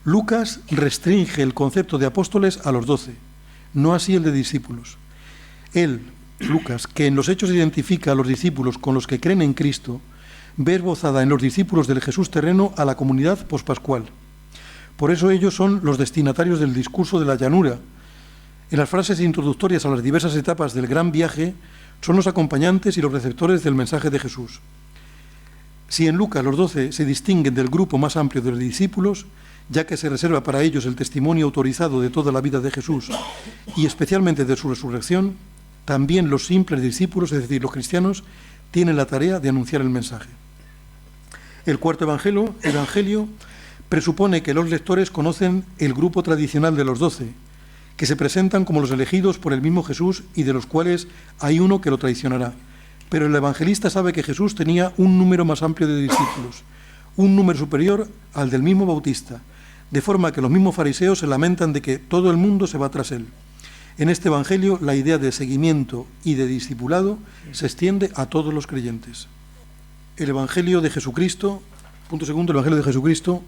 Speaker 2: Lucas restringe el concepto de apóstoles a los 12, no así el de discípulos. Él, Lucas, que en los Hechos identifica a los discípulos con los que creen en Cristo, ve esbozada en los discípulos del Jesús terreno a la comunidad pospascual. Por eso ellos son los destinatarios del discurso de la llanura. En las frases introductorias a las diversas etapas del gran viaje, son los acompañantes y los receptores del mensaje de Jesús. Si en Lucas los 12 se distinguen del grupo más amplio de los discípulos, ya que se reserva para ellos el testimonio autorizado de toda la vida de Jesús y especialmente de su resurrección, también los simples discípulos, es decir, los cristianos, tienen la tarea de anunciar el mensaje. El cuarto evangelio presupone que los lectores conocen el grupo tradicional de los 12, que se presentan como los elegidos por el mismo Jesús y de los cuales hay uno que lo traicionará. Pero el evangelista sabe que Jesús tenía un número más amplio de discípulos, un número superior al del mismo Bautista, de forma que los mismos fariseos se lamentan de que todo el mundo se va tras él. En este evangelio, la idea de seguimiento y de discipulado se extiende a todos los creyentes. El evangelio de Jesucristo, punto segundo, el evangelio de Jesucristo,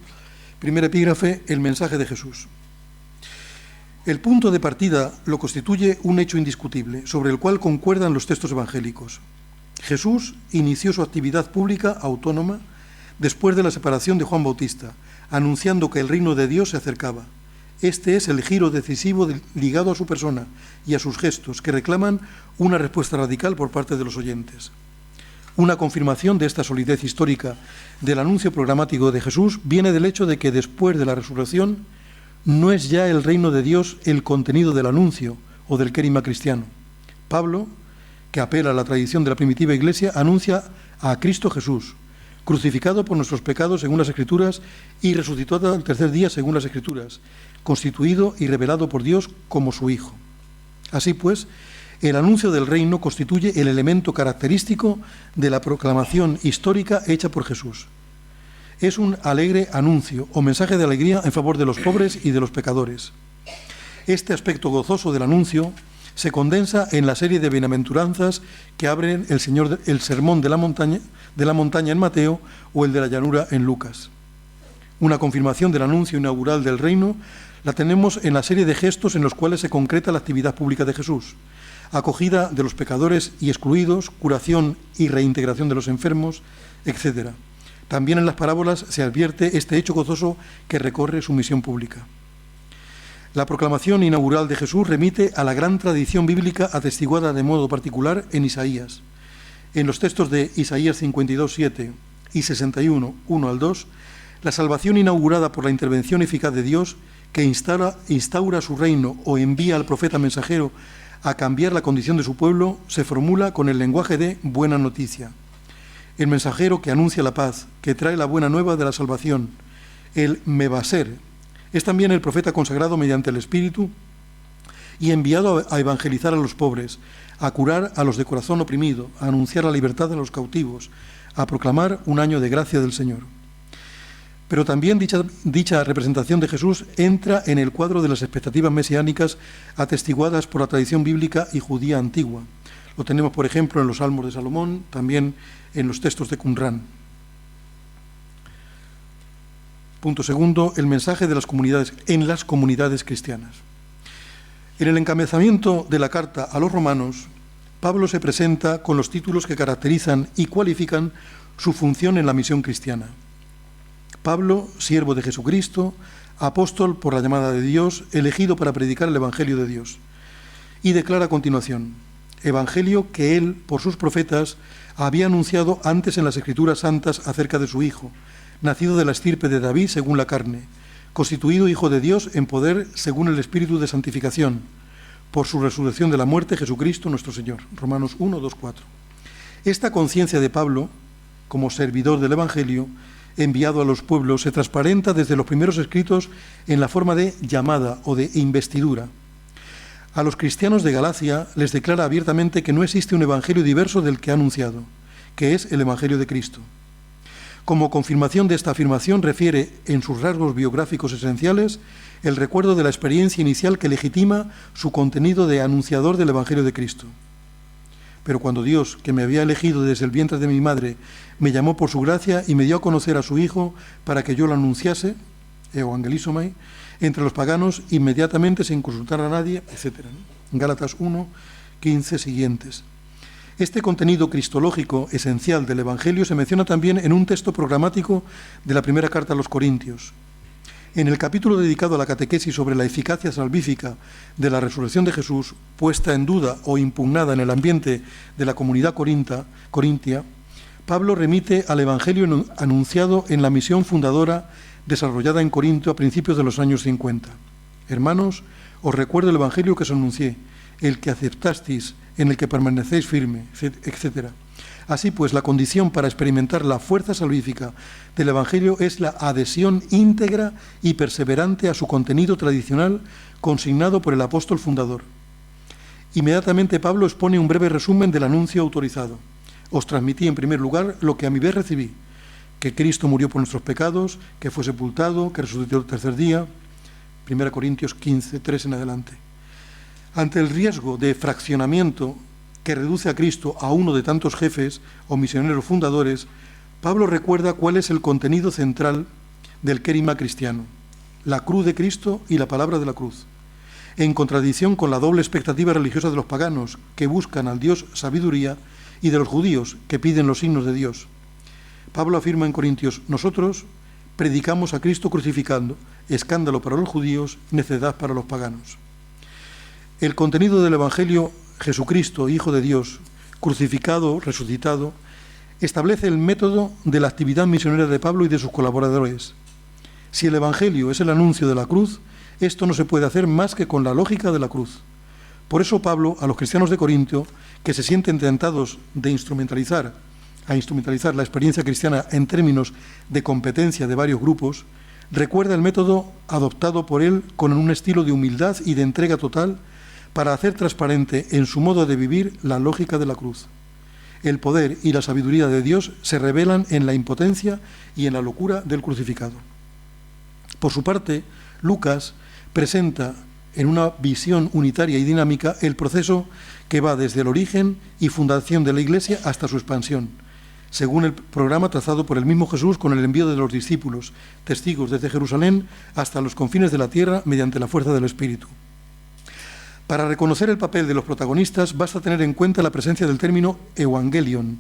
Speaker 2: primer epígrafe, el mensaje de Jesús. El punto de partida lo constituye un hecho indiscutible, sobre el cual concuerdan los textos evangélicos. Jesús inició su actividad pública autónoma después de la separación de Juan Bautista, anunciando que el reino de Dios se acercaba. Este es el giro decisivo ligado a su persona y a sus gestos, que reclaman una respuesta radical por parte de los oyentes. Una confirmación de esta solidez histórica del anuncio programático de Jesús viene del hecho de que después de la resurrección no es ya el reino de Dios el contenido del anuncio o del querigma cristiano. Pablo, que apela a la tradición de la primitiva Iglesia, anuncia a Cristo Jesús, crucificado por nuestros pecados según las Escrituras y resucitado al tercer día según las Escrituras, constituido y revelado por Dios como su Hijo. Así pues, el anuncio del reino constituye el elemento característico de la proclamación histórica hecha por Jesús. Es un alegre anuncio o mensaje de alegría en favor de los pobres y de los pecadores. Este aspecto gozoso del anuncio se condensa en la serie de bienaventuranzas que abren el sermón de la montaña en Mateo o el de la llanura en Lucas. Una confirmación del anuncio inaugural del reino la tenemos en la serie de gestos en los cuales se concreta la actividad pública de Jesús: acogida de los pecadores y excluidos, curación y reintegración de los enfermos, etc. También en las parábolas se advierte este hecho gozoso que recorre su misión pública. La proclamación inaugural de Jesús remite a la gran tradición bíblica atestiguada de modo particular en Isaías. En los textos de Isaías 52:7 y 61, 1 al 2, la salvación inaugurada por la intervención eficaz de Dios, que instaura su reino o envía al profeta mensajero a cambiar la condición de su pueblo, se formula con el lenguaje de buena noticia. El mensajero que anuncia la paz, que trae la buena nueva de la salvación, el Mebaser, es también el profeta consagrado mediante el Espíritu y enviado a evangelizar a los pobres, a curar a los de corazón oprimido, a anunciar la libertad a los cautivos, a proclamar un año de gracia del Señor. Pero también dicha representación de Jesús entra en el cuadro de las expectativas mesiánicas atestiguadas por la tradición bíblica y judía antigua. Lo tenemos, por ejemplo, en los Salmos de Salomón, también en los textos de Qumrán. Punto segundo, el mensaje de las comunidades en las comunidades cristianas. En el encabezamiento de la carta a los romanos, Pablo se presenta con los títulos que caracterizan y cualifican su función en la misión cristiana. Pablo, siervo de Jesucristo, apóstol por la llamada de Dios, elegido para predicar el Evangelio de Dios. Y declara a continuación: Evangelio que él, por sus profetas, había anunciado antes en las Escrituras santas acerca de su Hijo, nacido de la estirpe de David según la carne, constituido Hijo de Dios en poder según el Espíritu de santificación, por su resurrección de la muerte, Jesucristo nuestro Señor. Romanos 1, 2, 4. Esta conciencia de Pablo, como servidor del Evangelio, enviado a los pueblos, se transparenta desde los primeros escritos en la forma de llamada o de investidura. A los cristianos de Galacia les declara abiertamente que no existe un evangelio diverso del que ha anunciado, que es el Evangelio de Cristo. Como confirmación de esta afirmación, refiere en sus rasgos biográficos esenciales el recuerdo de la experiencia inicial que legitima su contenido de anunciador del Evangelio de Cristo. Pero cuando Dios, que me había elegido desde el vientre de mi madre, me llamó por su gracia y me dio a conocer a su Hijo para que yo lo anunciase, euangelizomai, entre los paganos, inmediatamente sin consultar a nadie, etc. Gálatas 1, 15 siguientes. Este contenido cristológico esencial del Evangelio se menciona también en un texto programático de la primera carta a los Corintios. En el capítulo dedicado a la catequesis sobre la eficacia salvífica de la resurrección de Jesús, puesta en duda o impugnada en el ambiente de la comunidad corintia, Pablo remite al Evangelio anunciado en la misión fundadora desarrollada en Corinto a principios de los años 50. Hermanos, os recuerdo el Evangelio que os anuncié, el que aceptasteis, en el que permanecéis firme, etc. Así pues, la condición para experimentar la fuerza salvífica del Evangelio es la adhesión íntegra y perseverante a su contenido tradicional consignado por el apóstol fundador. Inmediatamente Pablo expone un breve resumen del anuncio autorizado. Os transmití en primer lugar lo que a mi vez recibí, que Cristo murió por nuestros pecados, que fue sepultado, que resucitó el tercer día, 1 Corintios 15, 3 en adelante. Ante el riesgo de fraccionamiento que reduce a Cristo a uno de tantos jefes o misioneros fundadores, Pablo recuerda cuál es el contenido central del querigma cristiano: la cruz de Cristo y la palabra de la cruz, en contradicción con la doble expectativa religiosa de los paganos, que buscan al Dios sabiduría, y de los judíos, que piden los signos de Dios. Pablo afirma en Corintios: nosotros predicamos a Cristo crucificando, escándalo para los judíos, necedad para los paganos. El contenido del Evangelio, Jesucristo, Hijo de Dios, crucificado, resucitado, establece el método de la actividad misionera de Pablo y de sus colaboradores. Si el Evangelio es el anuncio de la cruz, esto no se puede hacer más que con la lógica de la cruz. Por eso Pablo, a los cristianos de Corinto, que se sienten tentados de instrumentalizar a instrumentalizar la experiencia cristiana en términos de competencia de varios grupos, recuerda el método adoptado por él con un estilo de humildad y de entrega total para hacer transparente en su modo de vivir la lógica de la cruz. El poder y la sabiduría de Dios se revelan en la impotencia y en la locura del crucificado. Por su parte, Lucas presenta en una visión unitaria y dinámica el proceso que va desde el origen y fundación de la Iglesia hasta su expansión, según el programa trazado por el mismo Jesús con el envío de los discípulos, testigos desde Jerusalén hasta los confines de la tierra mediante la fuerza del Espíritu. Para reconocer el papel de los protagonistas basta tener en cuenta la presencia del término evangelion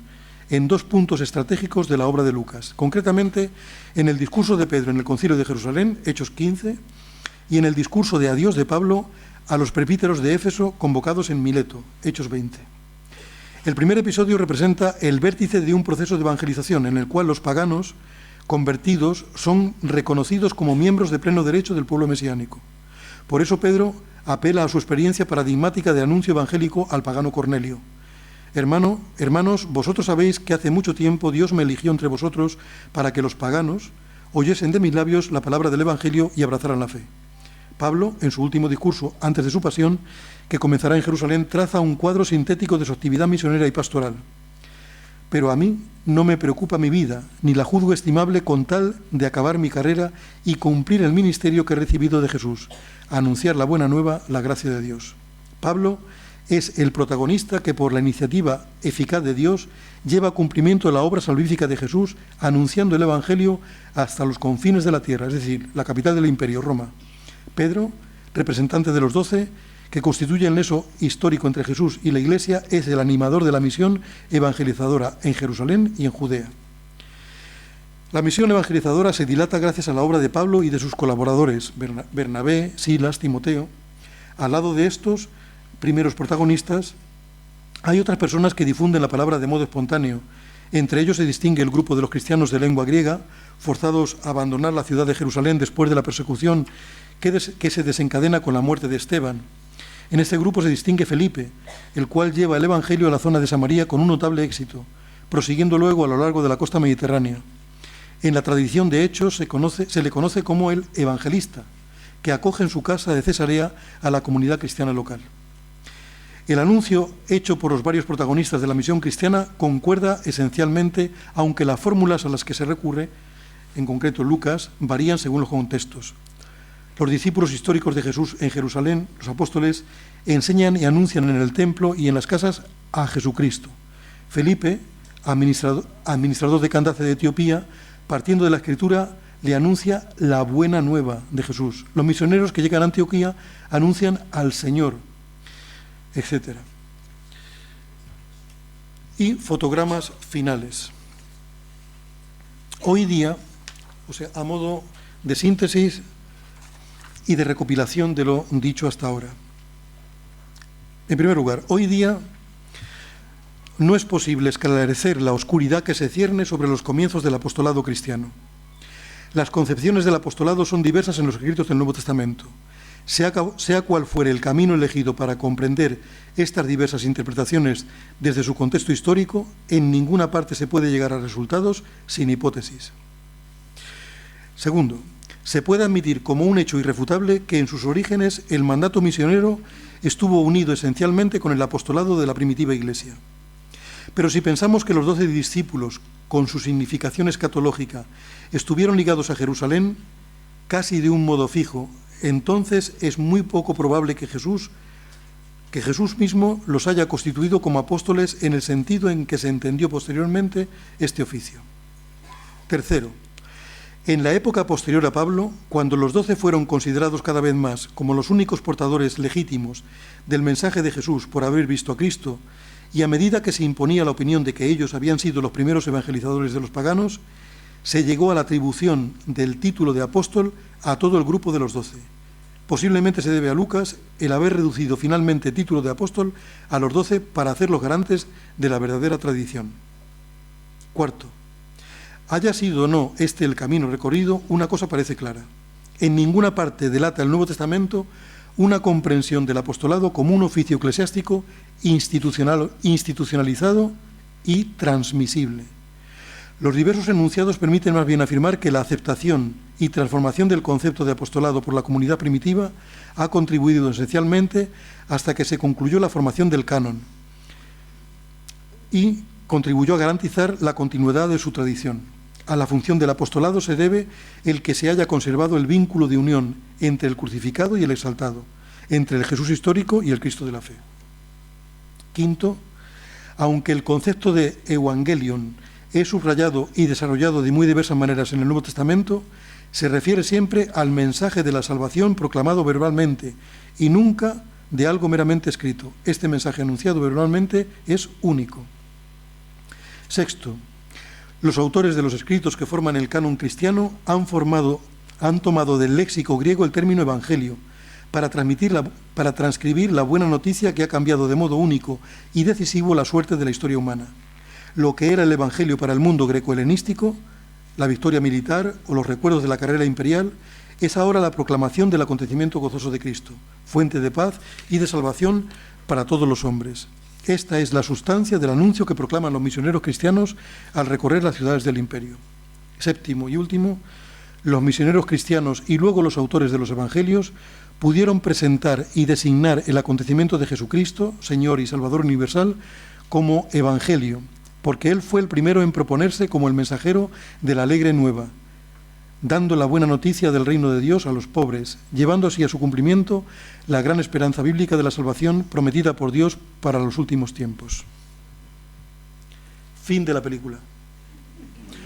Speaker 2: en dos puntos estratégicos de la obra de Lucas, concretamente en el discurso de Pedro en el Concilio de Jerusalén, Hechos 15, y en el discurso de adiós de Pablo a los presbíteros de Éfeso convocados en Mileto, Hechos 20. El primer episodio representa el vértice de un proceso de evangelización en el cual los paganos convertidos son reconocidos como miembros de pleno derecho del pueblo mesiánico. Por eso Pedro apela a su experiencia paradigmática de anuncio evangélico al pagano Cornelio. Hermanos, vosotros sabéis que hace mucho tiempo Dios me eligió entre vosotros para que los paganos oyesen de mis labios la palabra del Evangelio y abrazaran la fe. Pablo, en su último discurso antes de su pasión, que comenzará en Jerusalén, traza un cuadro sintético de su actividad misionera y pastoral. Pero a mí no me preocupa mi vida, ni la juzgo estimable con tal de acabar mi carrera y cumplir el ministerio que he recibido de Jesús, anunciar la buena nueva, la gracia de Dios. Pablo es el protagonista que por la iniciativa eficaz de Dios lleva a cumplimiento la obra salvífica de Jesús, anunciando el Evangelio hasta los confines de la tierra, es decir, la capital del imperio, Roma. Pedro, representante de los 12, que constituye el nexo histórico entre Jesús y la Iglesia, es el animador de la misión evangelizadora en Jerusalén y en Judea. La misión evangelizadora se dilata gracias a la obra de Pablo y de sus colaboradores, Bernabé, Silas, Timoteo. Al lado de estos primeros protagonistas, hay otras personas que difunden la palabra de modo espontáneo. Entre ellos se distingue el grupo de los cristianos de lengua griega, forzados a abandonar la ciudad de Jerusalén después de la persecución que se desencadena con la muerte de Esteban. En este grupo se distingue Felipe, el cual lleva el Evangelio a la zona de Samaria con un notable éxito, prosiguiendo luego a lo largo de la costa mediterránea. En la tradición de Hechos se le conoce como el evangelista, que acoge en su casa de Cesarea a la comunidad cristiana local. El anuncio hecho por los varios protagonistas de la misión cristiana concuerda esencialmente, aunque las fórmulas a las que se recurre, en concreto Lucas, varían según los contextos. Los discípulos históricos de Jesús en Jerusalén, los apóstoles, enseñan y anuncian en el templo y en las casas a Jesucristo. Felipe, administrador de Candace de Etiopía, partiendo de la Escritura, le anuncia la buena nueva de Jesús. Los misioneros que llegan a Antioquía anuncian al Señor, etc. Y fotogramas finales. Hoy día, a modo de síntesis y de recopilación de lo dicho hasta ahora. En primer lugar, hoy día no es posible esclarecer la oscuridad que se cierne sobre los comienzos del apostolado cristiano. Las concepciones del apostolado son diversas en los escritos del Nuevo Testamento. Sea cual fuere el camino elegido para comprender estas diversas interpretaciones desde su contexto histórico, en ninguna parte se puede llegar a resultados sin hipótesis. Segundo, se puede admitir como un hecho irrefutable que en sus orígenes el mandato misionero estuvo unido esencialmente con el apostolado de la primitiva Iglesia. Pero si pensamos que los 12 discípulos, con su significación escatológica, estuvieron ligados a Jerusalén casi de un modo fijo, entonces es muy poco probable que Jesús mismo los haya constituido como apóstoles en el sentido en que se entendió posteriormente este oficio. Tercero, en la época posterior a Pablo, cuando los 12 fueron considerados cada vez más como los únicos portadores legítimos del mensaje de Jesús por haber visto a Cristo, y a medida que se imponía la opinión de que ellos habían sido los primeros evangelizadores de los paganos, se llegó a la atribución del título de apóstol a todo el grupo de los 12. Posiblemente se debe a Lucas el haber reducido finalmente el título de apóstol a los 12 para hacerlos garantes de la verdadera tradición. Cuarto, haya sido o no este el camino recorrido, una cosa parece clara. En ninguna parte delata el Nuevo Testamento una comprensión del apostolado como un oficio eclesiástico institucionalizado y transmisible. Los diversos enunciados permiten más bien afirmar que la aceptación y transformación del concepto de apostolado por la comunidad primitiva ha contribuido esencialmente hasta que se concluyó la formación del canon y contribuyó a garantizar la continuidad de su tradición. A la función del apostolado se debe el que se haya conservado el vínculo de unión entre el crucificado y el exaltado, entre el Jesús histórico y el Cristo de la fe. Quinto, aunque el concepto de evangelion es subrayado y desarrollado de muy diversas maneras en el Nuevo Testamento, se refiere siempre al mensaje de la salvación proclamado verbalmente y nunca de algo meramente escrito. Este mensaje anunciado verbalmente es único. Sexto, los autores de los escritos que forman el canon cristiano han tomado del léxico griego el término evangelio para transcribir la buena noticia que ha cambiado de modo único y decisivo la suerte de la historia humana. Lo que era el evangelio para el mundo greco-helenístico, la victoria militar o los recuerdos de la carrera imperial, es ahora la proclamación del acontecimiento gozoso de Cristo, fuente de paz y de salvación para todos los hombres. Esta es la sustancia del anuncio que proclaman los misioneros cristianos al recorrer las ciudades del imperio. Séptimo y último, los misioneros cristianos y luego los autores de los evangelios pudieron presentar y designar el acontecimiento de Jesucristo, Señor y Salvador universal, como evangelio, porque Él fue el primero en proponerse como el mensajero de la alegre nueva, dando la buena noticia del reino de Dios a los pobres, llevando así a su cumplimiento la gran esperanza bíblica de la salvación prometida por Dios para los últimos tiempos. Fin de la película.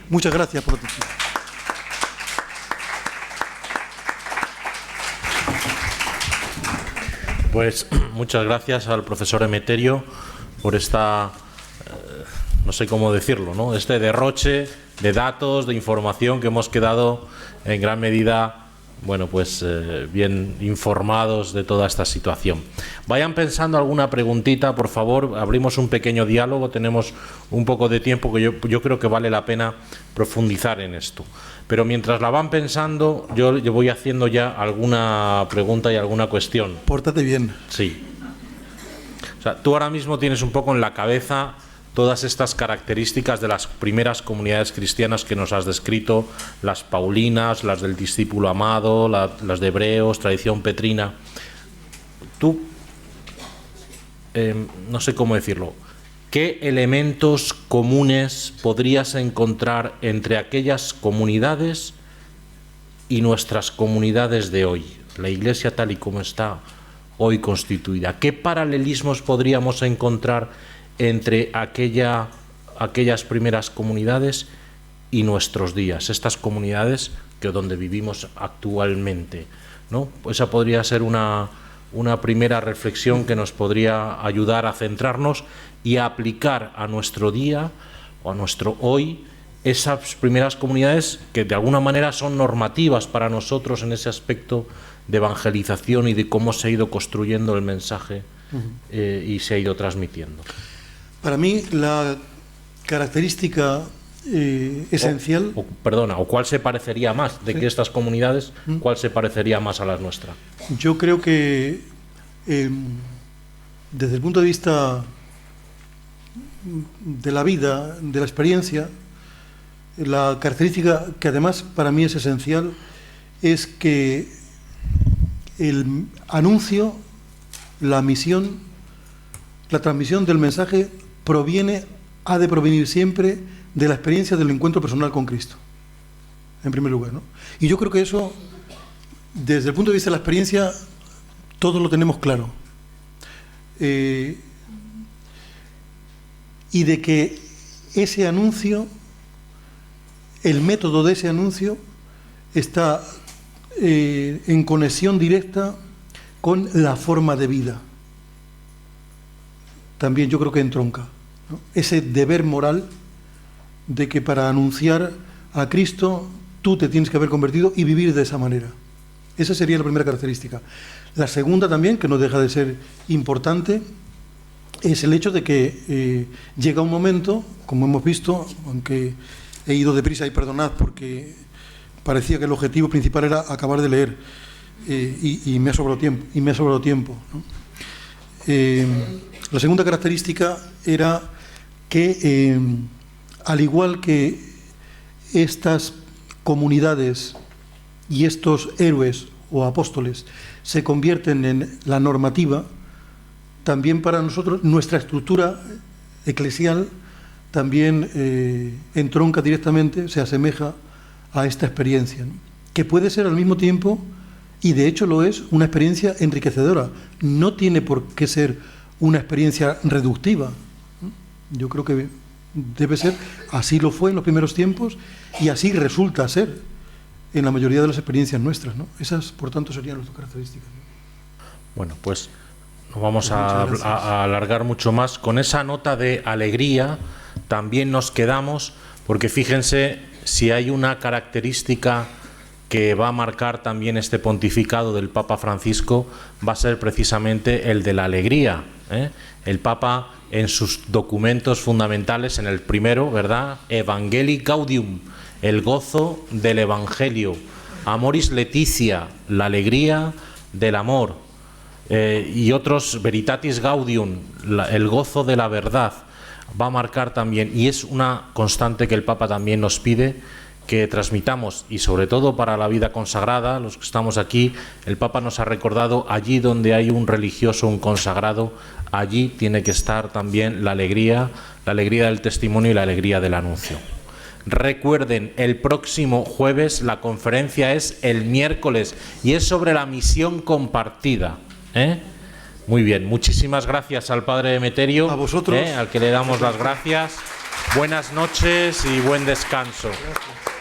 Speaker 2: Muchas gracias por la atención.
Speaker 1: Pues muchas gracias al profesor Emeterio por esta, no sé cómo decirlo, ¿no? Este derroche de datos, de información que hemos quedado en gran medida, bueno, pues bien informados de toda esta situación. Vayan pensando alguna preguntita, por favor, abrimos un pequeño diálogo, tenemos un poco de tiempo que yo creo que vale la pena profundizar en esto. Pero mientras la van pensando, yo voy haciendo ya alguna pregunta y alguna cuestión.
Speaker 2: Pórtate bien.
Speaker 1: Sí. O sea, tú ahora mismo tienes un poco en la cabeza todas estas características de las primeras comunidades cristianas que nos has descrito, las paulinas, las del discípulo amado, las de Hebreos, tradición petrina. Tú, no sé cómo decirlo, ¿qué elementos comunes podrías encontrar entre aquellas comunidades y nuestras comunidades de hoy? La Iglesia tal y como está hoy constituida. ¿Qué paralelismos podríamos encontrar entre aquellas primeras comunidades y nuestros días, estas comunidades donde vivimos actualmente, ¿no? Esa podría ser una primera reflexión que nos podría ayudar a centrarnos y a aplicar a nuestro día o a nuestro hoy esas primeras comunidades que de alguna manera son normativas para nosotros en ese aspecto de evangelización y de cómo se ha ido construyendo el mensaje y se ha ido transmitiendo.
Speaker 2: Para mí la característica esencial...
Speaker 1: ¿O cuál se parecería más de que estas comunidades, cuál se parecería más a las nuestras?
Speaker 2: Yo creo que desde el punto de vista de la vida, de la experiencia, la característica que además para mí es esencial es que el anuncio, la misión, la transmisión del mensaje ha de provenir siempre de la experiencia del encuentro personal con Cristo, en primer lugar, ¿no? Y yo creo que eso, desde el punto de vista de la experiencia, todos lo tenemos claro. Y de que ese anuncio, el método de ese anuncio, está en conexión directa con la forma de vida. También yo creo que entronca, ¿no? Ese deber moral de que para anunciar a Cristo tú te tienes que haber convertido y vivir de esa manera. Esa sería la primera característica. La segunda también, que no deja de ser importante, es el hecho de que llega un momento, como hemos visto, aunque he ido deprisa y perdonad porque parecía que el objetivo principal era acabar de leer y me ha sobrado tiempo, ¿no? La segunda característica era que, al igual que estas comunidades y estos héroes o apóstoles se convierten en la normativa, también para nosotros nuestra estructura eclesial también entronca directamente, se asemeja a esta experiencia, ¿no? Que puede ser al mismo tiempo, y de hecho lo es, una experiencia enriquecedora. No tiene por qué ser una experiencia reductiva. Yo creo que debe ser, así lo fue en los primeros tiempos y así resulta ser en la mayoría de las experiencias nuestras, ¿no? Esas, por tanto, serían las dos características, ¿no?
Speaker 1: Bueno, pues no vamos a alargar mucho más. Con esa nota de alegría también nos quedamos, porque fíjense, si hay una característica que va a marcar también este pontificado del Papa Francisco, va a ser precisamente el de la alegría, ¿eh? El Papa, en sus documentos fundamentales, en el primero, ¿verdad? Evangelii Gaudium, el gozo del Evangelio. Amoris Laetitia, la alegría del amor. Y otros, Veritatis Gaudium, el gozo de la verdad. Va a marcar también, y es una constante que el Papa también nos pide que transmitamos, y sobre todo para la vida consagrada, los que estamos aquí, el Papa nos ha recordado, allí donde hay un religioso, un consagrado, allí tiene que estar también la alegría del testimonio y la alegría del anuncio. Recuerden, el próximo jueves la conferencia es el miércoles y es sobre la misión compartida, ¿eh? Muy bien, muchísimas gracias al Padre Emeterio,
Speaker 2: a vosotros,
Speaker 1: al que le damos las gracias. Buenas noches y buen descanso.
Speaker 2: Gracias.